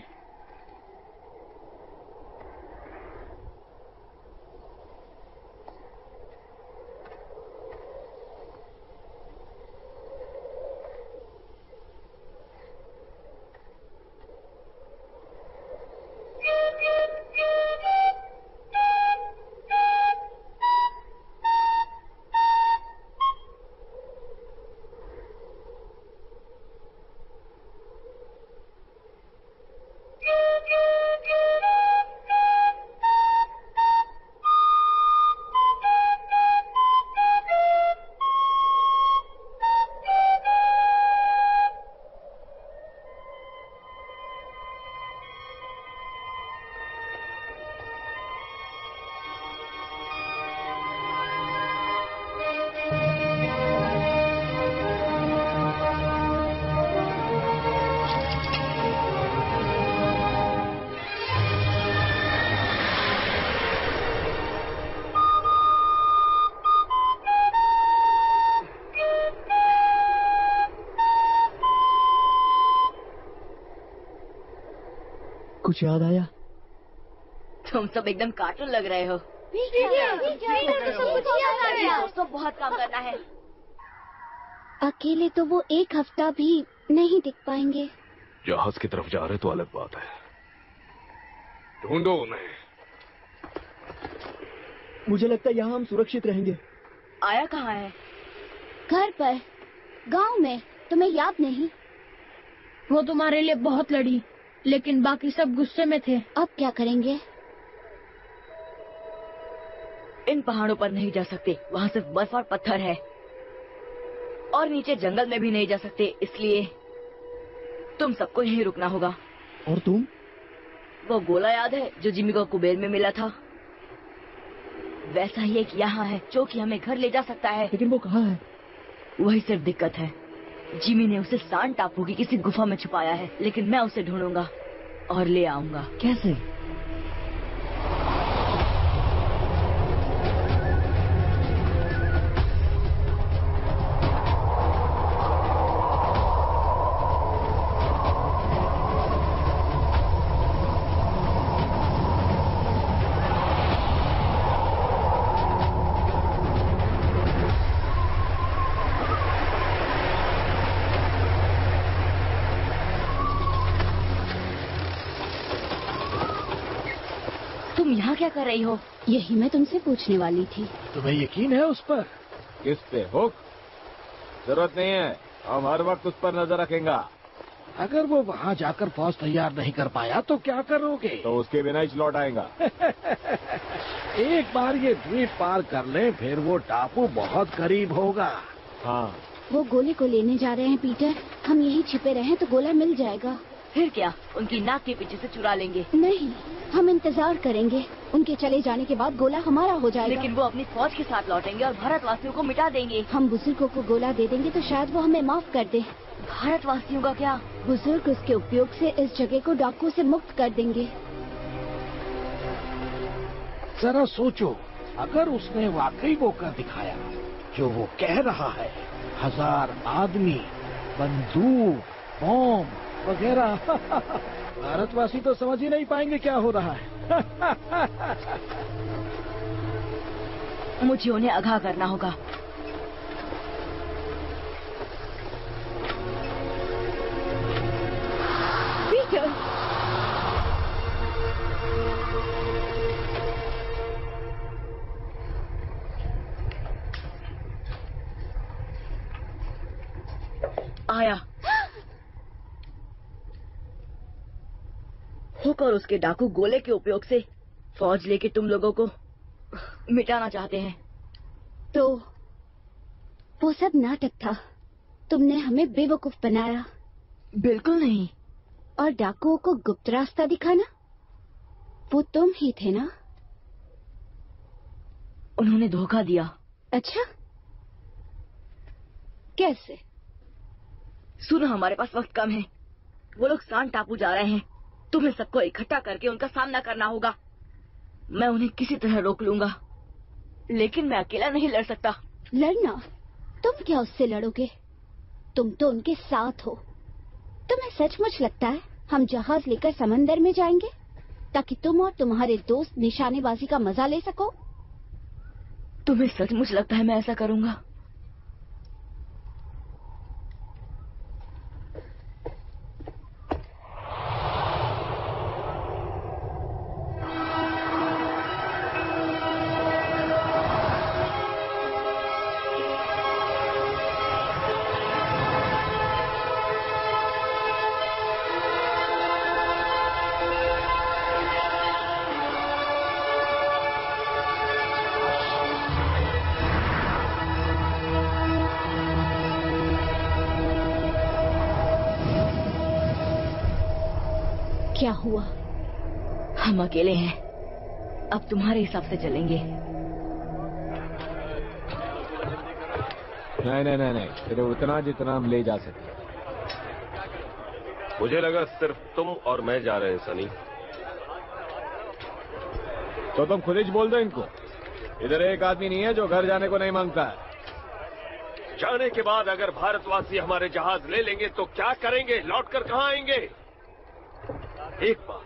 कुछ याद आया? तुम सब एकदम कार्टून लग रहे हो। दोस्तों, बहुत काम करना है। अकेले तो वो एक हफ्ता भी नहीं टिक पाएंगे। जहाज की तरफ जा रहे तो अलग बात है। ढूंढो उन्हें। मुझे लगता है यहाँ हम सुरक्षित रहेंगे। आया कहाँ है? घर पर, गांव में। तुम्हें याद नहीं? वो तुम्हारे लिए बहुत लड़ी, लेकिन बाकी सब गुस्से में थे। अब क्या करेंगे? इन पहाड़ों पर नहीं जा सकते, वहाँ सिर्फ बर्फ और पत्थर है, और नीचे जंगल में भी नहीं जा सकते, इसलिए तुम सबको यहीं रुकना होगा। और तुम? वो गोला याद है जो जिमी को कुबेर में मिला था? वैसा ही एक यहाँ है जो कि हमें घर ले जा सकता है। लेकिन वो कहाँ है? वही सिर्फ दिक्कत है। जिमी ने उसे सान टापू की किसी गुफा में छुपाया है, लेकिन मैं उसे ढूंढूंगा और ले आऊंगा। कैसे? यहाँ क्या कर रही हो? यही मैं तुमसे पूछने वाली थी। तुम्हें यकीन है उस पर? किस पे? हुक? जरूरत नहीं है, हम हर वक्त उस पर नजर रखेंगे। अगर वो वहाँ जाकर फौज तैयार नहीं कर पाया तो क्या करोगे? तो उसके बिना ही लौट आएगा। एक बार ये द्वीप पार कर ले, फिर वो टापू बहुत करीब होगा। हाँ। वो गोले को लेने जा रहे हैं पीटर। हम यहीं छिपे रहें तो गोला मिल जाएगा। फिर क्या, उनकी नाक के पीछे से चुरा लेंगे? नहीं, हम इंतजार करेंगे। उनके चले जाने के बाद गोला हमारा हो जाएगा। लेकिन वो अपनी फौज के साथ लौटेंगे और भारतवासियों को मिटा देंगे। हम बुजुर्गों को गोला दे देंगे तो शायद वो हमें माफ कर दे। भारतवासियों का क्या? बुजुर्ग उसके उपयोग से इस जगह को डाकुओं से मुक्त कर देंगे। जरा सोचो, अगर उसने वाकई वो कर दिखाया जो वो कह रहा है, 1000 आदमी, बंदूक, बॉम्ब वगैरह। भारतवासी तो समझ ही नहीं पाएंगे क्या हो रहा है। मुझे उन्हें आगाह करना होगा। पीटर, आया। हुक और उसके डाकू गोले के उपयोग से फौज लेके तुम लोगों को मिटाना चाहते हैं। तो वो सब नाटक था। तुमने हमें बेवकूफ बनाया। बिल्कुल नहीं। और डाकुओं को गुप्त रास्ता दिखाना, वो तुम ही थे ना? उन्होंने धोखा दिया। अच्छा, कैसे? सुनो, हमारे पास वक्त कम है। वो लोग सांड टापू जा रहे हैं। तुम्हें सबको इकट्ठा करके उनका सामना करना होगा। मैं उन्हें किसी तरह रोक लूंगा, लेकिन मैं अकेला नहीं लड़ सकता। लड़ना? तुम क्या उससे लड़ोगे? तुम तो उनके साथ हो। तुम्हें सचमुच लगता है हम जहाज लेकर समंदर में जाएंगे ताकि तुम और तुम्हारे दोस्त निशानेबाजी का मजा ले सको? तुम्हें सचमुच लगता है मैं ऐसा करूंगा? क्या हुआ? हम अकेले हैं। अब तुम्हारे हिसाब से चलेंगे। नहीं, सिर्फ उतना जितना हम ले जा सकते। मुझे लगा सिर्फ तुम और मैं जा रहे हैं सनी। तो तुम खुद ही बोल दो इनको। इधर एक आदमी नहीं है जो घर जाने को नहीं मांगता है। जाने के बाद अगर भारतवासी हमारे जहाज ले लेंगे तो क्या करेंगे? लौटकर कहाँ आएंगे? एक बार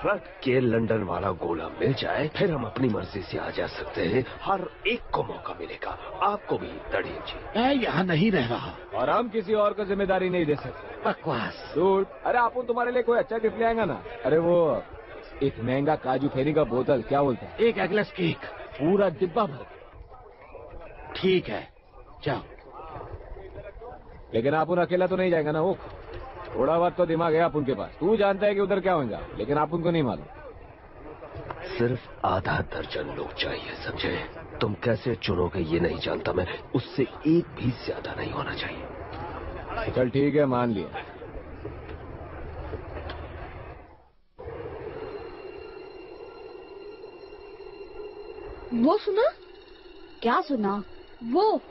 ट्रक के लंदन वाला गोला मिल जाए, फिर हम अपनी मर्जी से आ जा सकते हैं। हर एक को मौका मिलेगा, आपको भी तड़ीन जी। मैं यहाँ नहीं रह रहा और हम किसी और को जिम्मेदारी नहीं दे सकते। बकवास। दूर। अरे आपन तुम्हारे लिए कोई अच्छा गिफ्ट ले आएगा ना। अरे वो एक महंगा काजू फेरी का बोतल, क्या बोलते हैं? एक एगलेस केक, पूरा डिब्बा भर। ठीक है, जाओ। लेकिन आप उन अकेला तो नहीं जाएगा ना। वो थोड़ा बहुत तो दिमाग है आप उनके पास। तू जानता है कि उधर क्या होगा, लेकिन आप उनको नहीं मालूम। सिर्फ आधा दर्जन लोग चाहिए, समझे? तुम कैसे चुनोगे ये नहीं जानता मैं। उससे एक भी ज्यादा नहीं होना चाहिए। चल ठीक है, मान लिया। वो सुना? क्या सुना? वो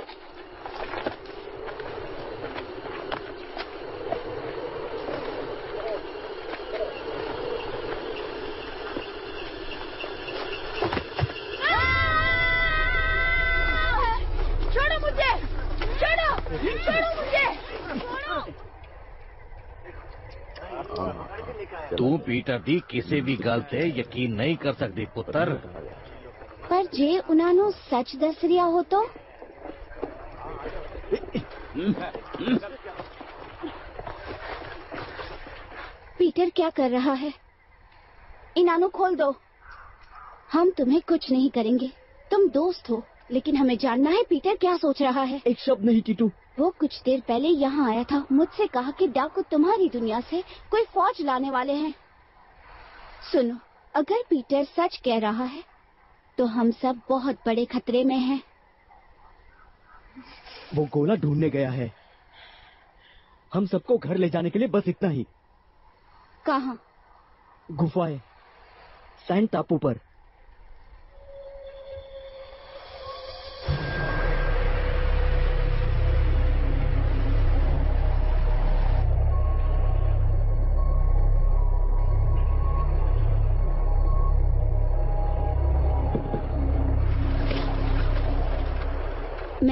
छोड़ो मुझे, छोड़ो मुझे। तू पीटर दी किसी भी गल ते यकीन नहीं कर सकती पुत्र। पर जे उन्होंने सच दस रिया हो तो? पीटर क्या कर रहा है? इनानो खोल दो। हम तुम्हें कुछ नहीं करेंगे। तुम दोस्त हो, लेकिन हमें जानना है पीटर क्या सोच रहा है। एक शब्द नहीं टीटू। वो कुछ देर पहले यहाँ आया था, मुझसे कहा कि डाकू तुम्हारी दुनिया से कोई फौज लाने वाले हैं। सुनो, अगर पीटर सच कह रहा है तो हम सब बहुत बड़े खतरे में हैं। वो गोला ढूंढने गया है। हम सबको घर ले जाने के लिए बस इतना ही। कहाँ? गुफाएं, सैंड टापू पर।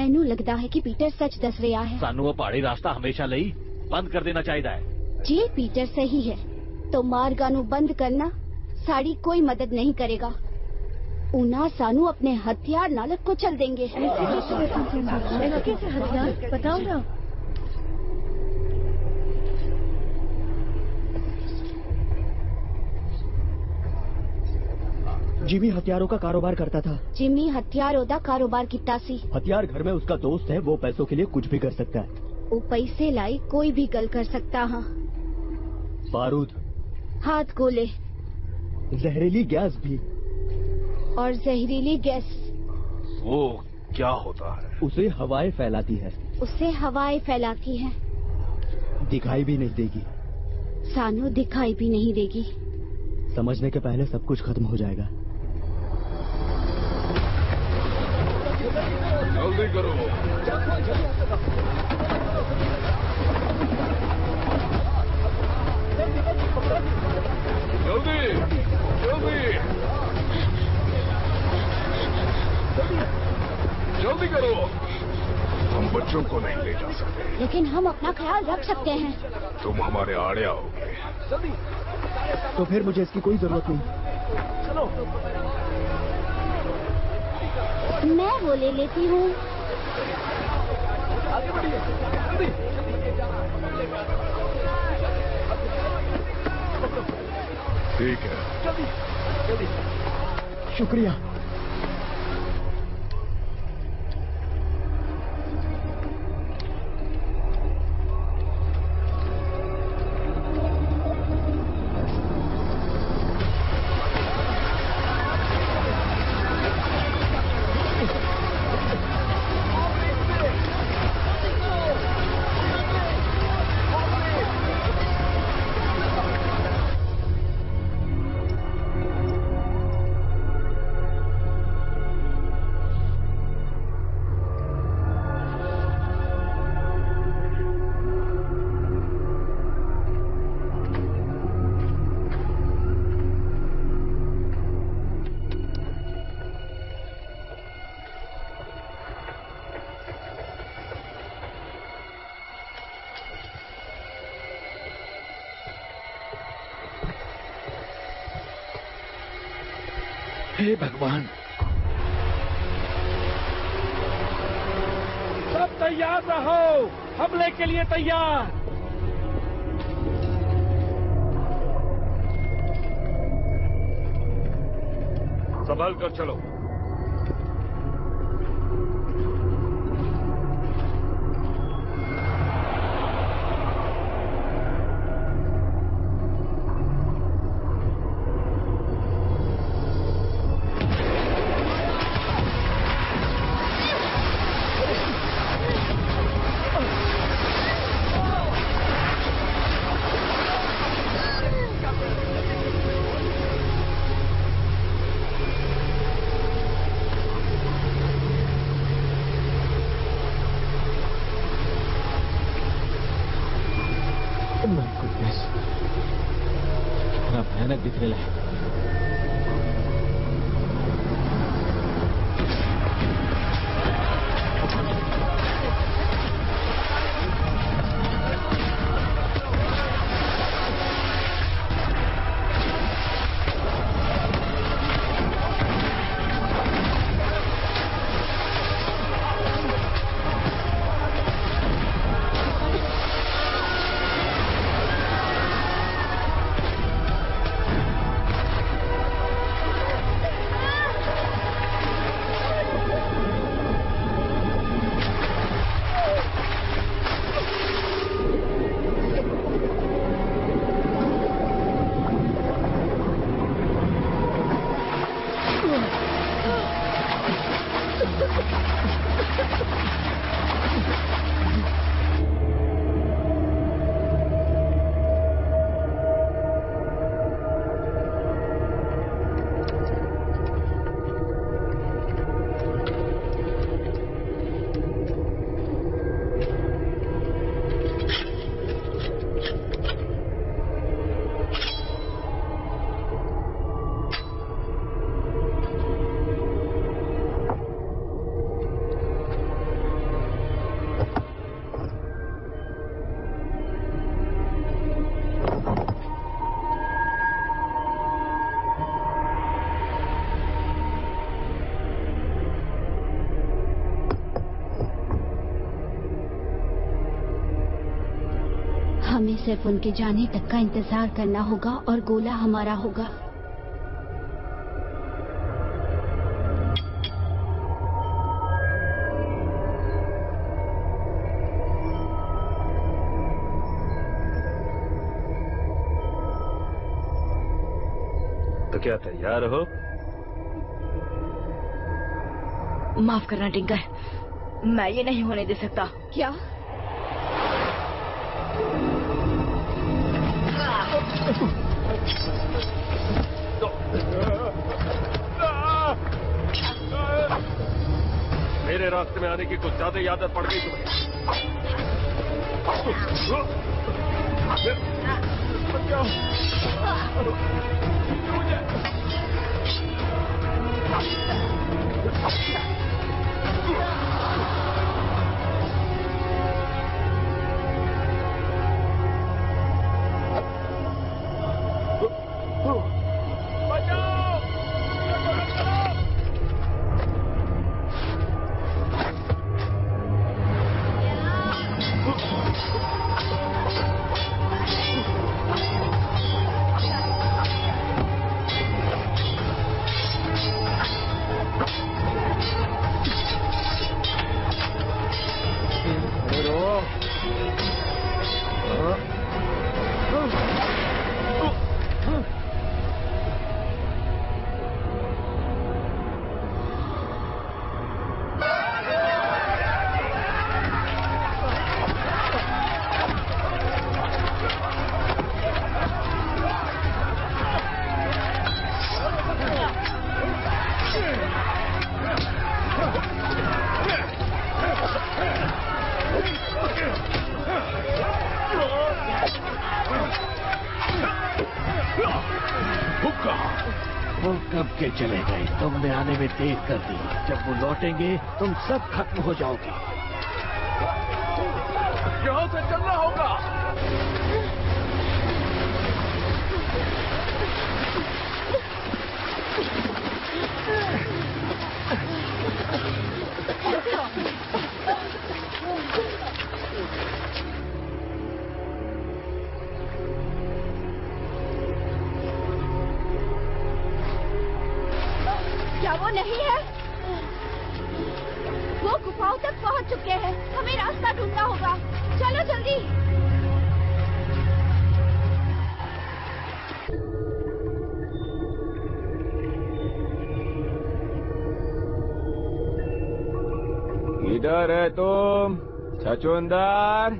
मैनू लगता है कि पीटर सच दस रहा है। सानू वो पहाड़ी रास्ता हमेशा ਲਈ बंद कर देना चाहिए। जे पीटर सही है तो मार्गा नू बंद करना साड़ी कोई मदद नहीं करेगा। उना सानू अपने हथियार नाल कुचल देंगे। कैसे हथियार बताओ ना। जिमी हथियारों का कारोबार करता था। जिमी हथियारों का कारोबार किता सी। हथियार घर में उसका दोस्त है, वो पैसों के लिए कुछ भी कर सकता है। वो पैसे लाई कोई भी गल कर सकता। हाँ, बारूद, हाथ गोले, जहरीली गैस भी। और जहरीली गैस वो क्या होता है? उसे हवाएं फैलाती है। उससे हवाएं फैलाती है। दिखाई भी नहीं देगी। सानू दिखाई भी नहीं देगी। समझने के पहले सब कुछ खत्म हो जाएगा। जल्दी करो। जल्दी जल्दी जल्दी करो। हम बच्चों को नहीं ले जा सकते, लेकिन हम अपना ख्याल रख सकते हैं। तुम हमारे आड़े आओगे तो फिर मुझे इसकी कोई जरूरत नहीं। चलो, मैं वो ले लेती हूँ। आगे बढ़िए, जल्दी। ठीक है, जल्दी जल्दी। शुक्रिया। हे भगवान, सब तैयार रहो, हमले के लिए तैयार। संभल कर चलो। कितना भयानक दिख रहा है। हमें सिर्फ उनके जाने तक का इंतजार करना होगा और गोला हमारा होगा। तो क्या तैयार हो? माफ करना टिंकर, मैं ये नहीं होने दे सकता। क्या? मेरे रास्ते में आने की कुछ ज्यादा ही आदत पड़ गई तुम्हें। वो कब के चले गए? तुमने आने में देर कर दी। जब वो लौटेंगे तुम सब खत्म हो जाओगे। यहाँ से चलना होगा। क्या वो नहीं है? वो गुफाओं तक पहुंच चुके हैं। हमें रास्ता ढूंढना होगा। चलो जल्दी। इधर है तुम छछूंदर।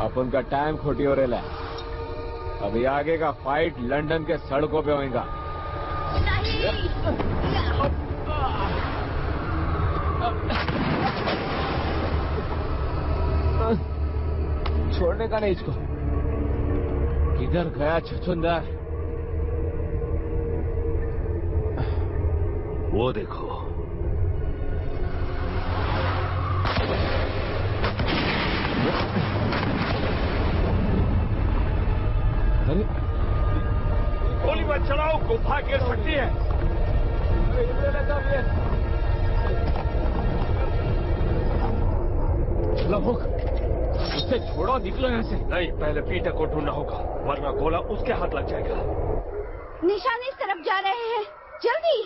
अपन का टाइम खोटी हो रहा है। अभी आगे का फाइट लंदन के सड़कों पे होगा। छोड़ने का नहीं इसको। किधर गया छछूंदर? वो देखो। गोली मत चलाओ, गुफा गिर सकती है। उससे छोड़ो, निकलो यहाँ से। नहीं, पहले पीटर को ढूंढना होगा, वरना गोला उसके हाथ लग जाएगा। निशान इस तरफ जा रहे हैं। जल्दी।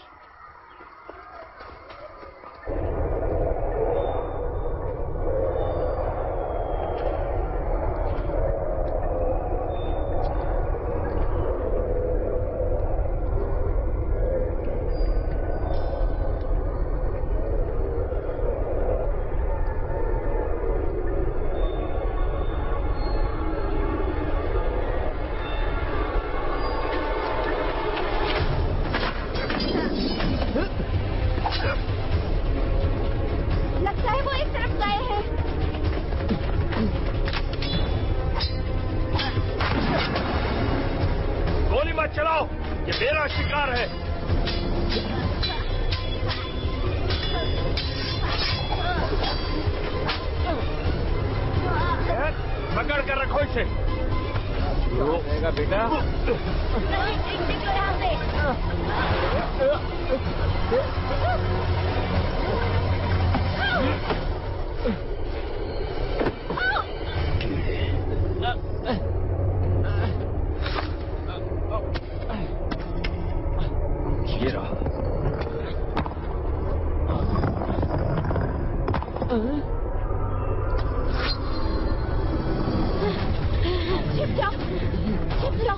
चलाओ, ये मेरा शिकार है। पकड़ कर रखो इसे। रहेगा बेटा। ये रहा। छिप जाओ, छिप जाओ।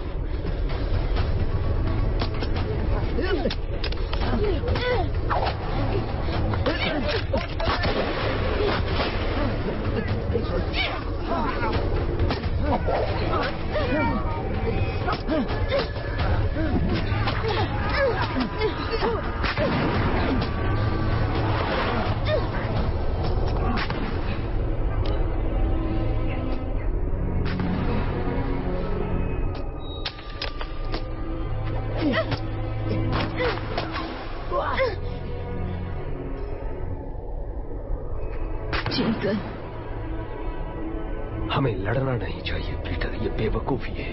हमें लड़ना नहीं चाहिए पीटर, ये बेवकूफी है।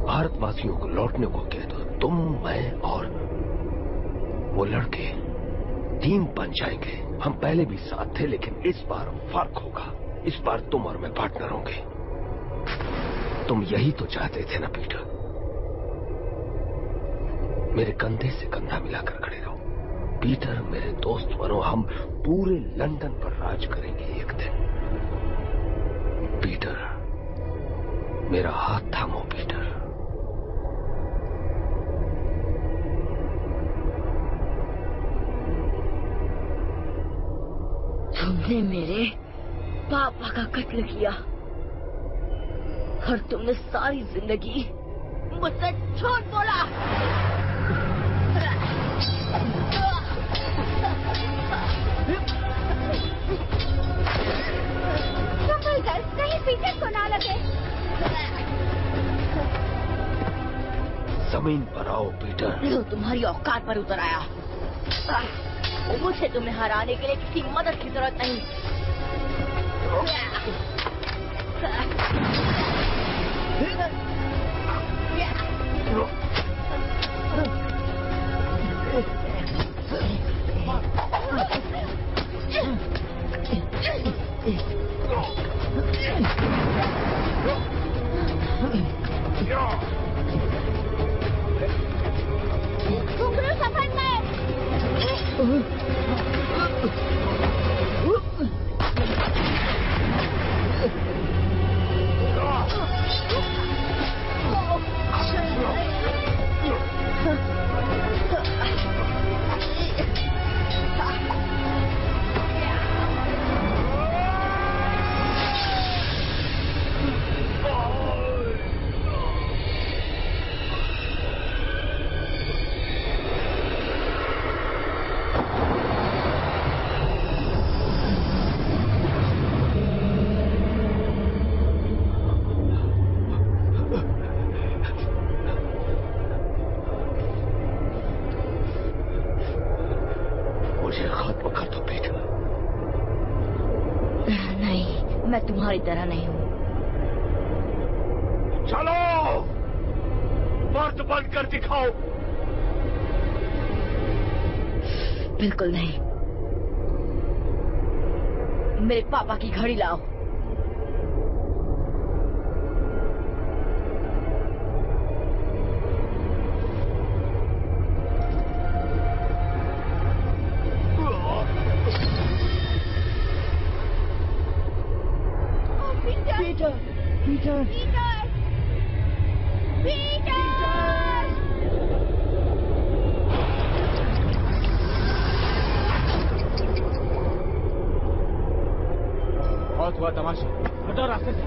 भारतवासियों को लौटने को कह दो। तुम, मैं और वो लड़के टीम बन जाएंगे। हम पहले भी साथ थे, लेकिन इस बार फर्क होगा। इस बार तुम और मैं पार्टनर होंगे। तुम यही तो चाहते थे ना पीटर? मेरे कंधे से कंधा मिलाकर खड़े रहो पीटर, मेरे दोस्त बनो। हम पूरे लंदन पर राज करेंगे एक दिन। पीटर, मेरा हाथ थामो पीटर। तुमने मेरे पापा का कत्ल किया और तुमने सारी जिंदगी मुझसे झूठ बोला। कहीं पीछे को ना लगे। जमीन पर आओ पीटर। जो तुम्हारी औकात पर उतर आया। मुझे तुम्हें हराने के लिए किसी मदद की जरूरत नहीं। घुंघरू सफर में। मैं तुम्हारी तरह नहीं हूँ। चलो, मर्द बनकर दिखाओ। बिल्कुल नहीं। मेरे पापा की घड़ी लाओ। Peter! बहुत हुआ तमाशा, हटो रास्ते से।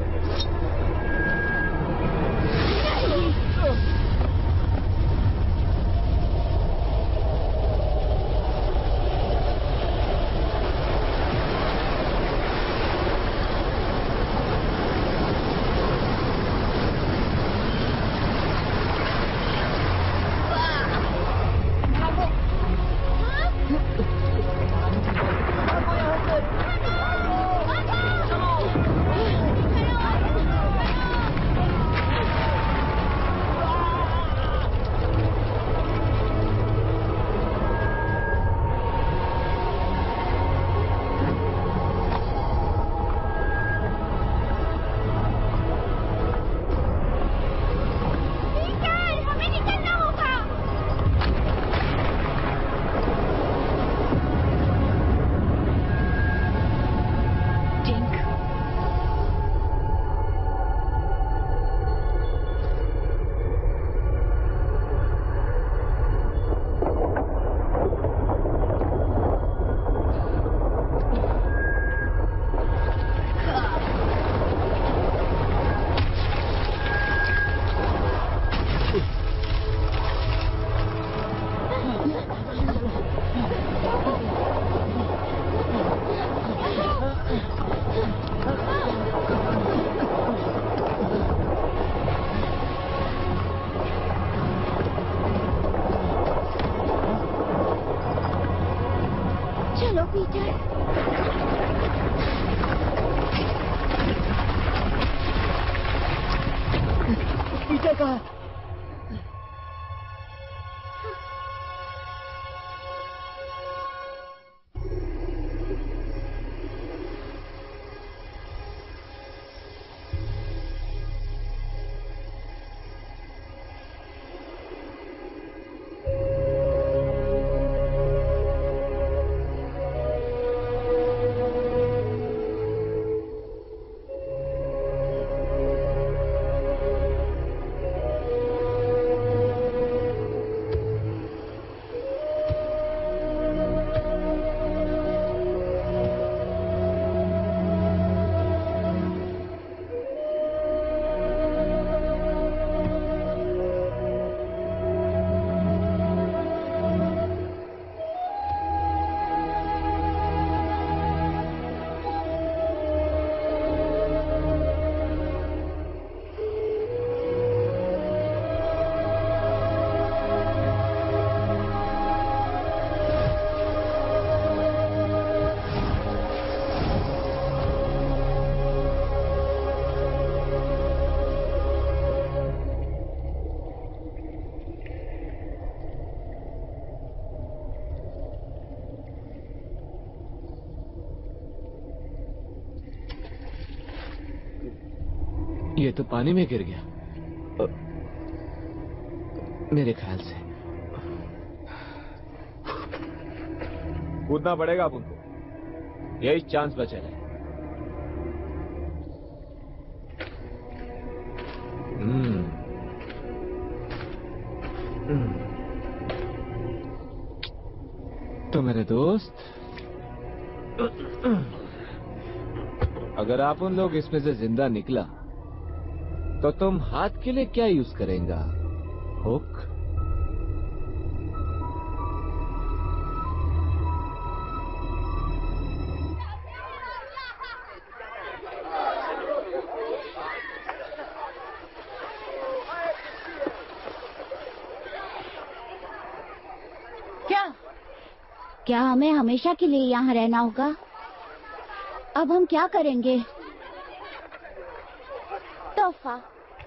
कहा। ये तो पानी में गिर गया मेरे ख्याल से। कूदना पड़ेगा अब उनको, यही चांस बचा है। तो मेरे दोस्त, अगर आप उन लोग इसमें से जिंदा निकला तो तुम हाथ के लिए क्या यूज करेंगे? हुक? क्या हमें हमेशा के लिए यहाँ रहना होगा? अब हम क्या करेंगे? तोहफा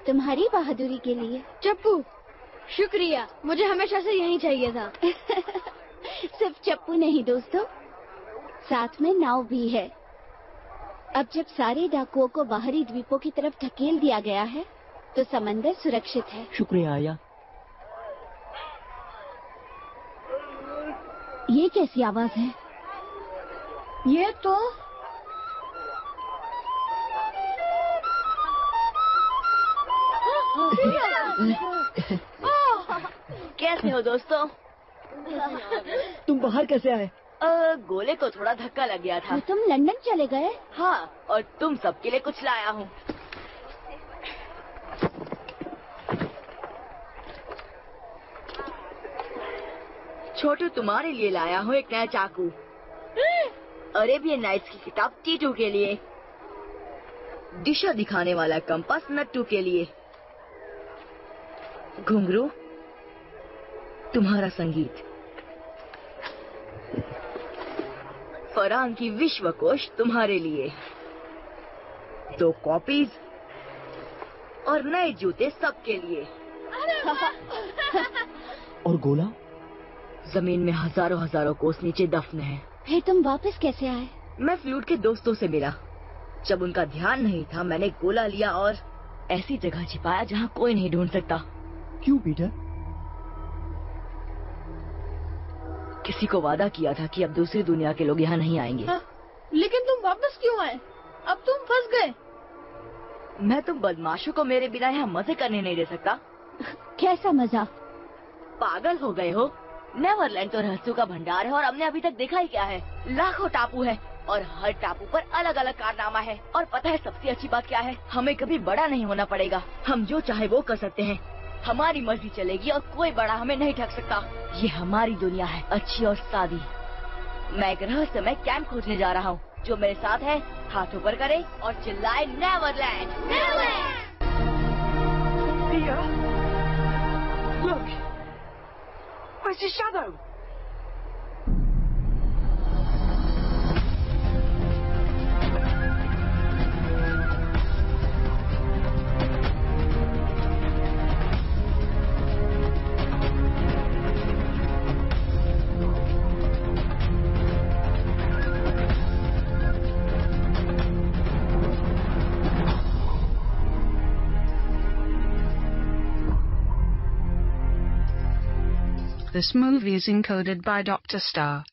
तुम्हारी बहादुरी के लिए। चप्पू, शुक्रिया, मुझे हमेशा से यही चाहिए था। सिर्फ चप्पू नहीं दोस्तों, साथ में नाव भी है। अब जब सारे डाकुओं को बाहरी द्वीपों की तरफ धकेल दिया गया है तो समंदर सुरक्षित है। शुक्रिया आया। ये कैसी आवाज है? ये तो कैसे हो दोस्तों? तुम बाहर कैसे आए? गोले को थोड़ा धक्का लग गया था। तो तुम लंदन चले गए? हाँ, और तुम सबके लिए कुछ लाया हूँ। छोटू, तुम्हारे लिए लाया हूँ एक नया चाकू। अरेबियन नाइट्स की किताब टीटू के लिए। दिशा दिखाने वाला कंपास नट्टू के लिए। घुंघरू, तुम्हारा संगीत। फरहान की विश्वकोश तुम्हारे लिए। 2 कॉपीज और नए जूते सबके लिए। और गोला? जमीन में हजारों कोस नीचे दफन है। फिर तुम वापस कैसे आए? मैं फ्लूट के दोस्तों से मिला। जब उनका ध्यान नहीं था, मैंने गोला लिया और ऐसी जगह छिपाया जहाँ कोई नहीं ढूंढ सकता। क्यों पीटर? किसी को वादा किया था कि अब दूसरी दुनिया के लोग यहाँ नहीं आएंगे। लेकिन तुम वापस क्यों आए? अब तुम फंस गए। मैं तुम बदमाशों को मेरे बिना यहाँ मजे करने नहीं दे सकता। कैसा मजा? पागल हो गए हो? नेवरलैंड तो रहस्यों का भंडार है और हमने अभी तक देखा ही क्या है। लाखों टापू है और हर टापू पर अलग अलग कारनामा है। और पता है सबसे अच्छी बात क्या है? हमें कभी बड़ा नहीं होना पड़ेगा। हम जो चाहे वो कर सकते हैं। हमारी मर्जी चलेगी और कोई बड़ा हमें नहीं ठग सकता। ये हमारी दुनिया है, अच्छी और सादी। मैं एक रहस्यमय कैंप खोजने जा रहा हूँ। जो मेरे साथ है हाथ ऊपर करे और चिल्लाए Neverland. Look! Where's your shadow? This movie is encoded by Dr. Star.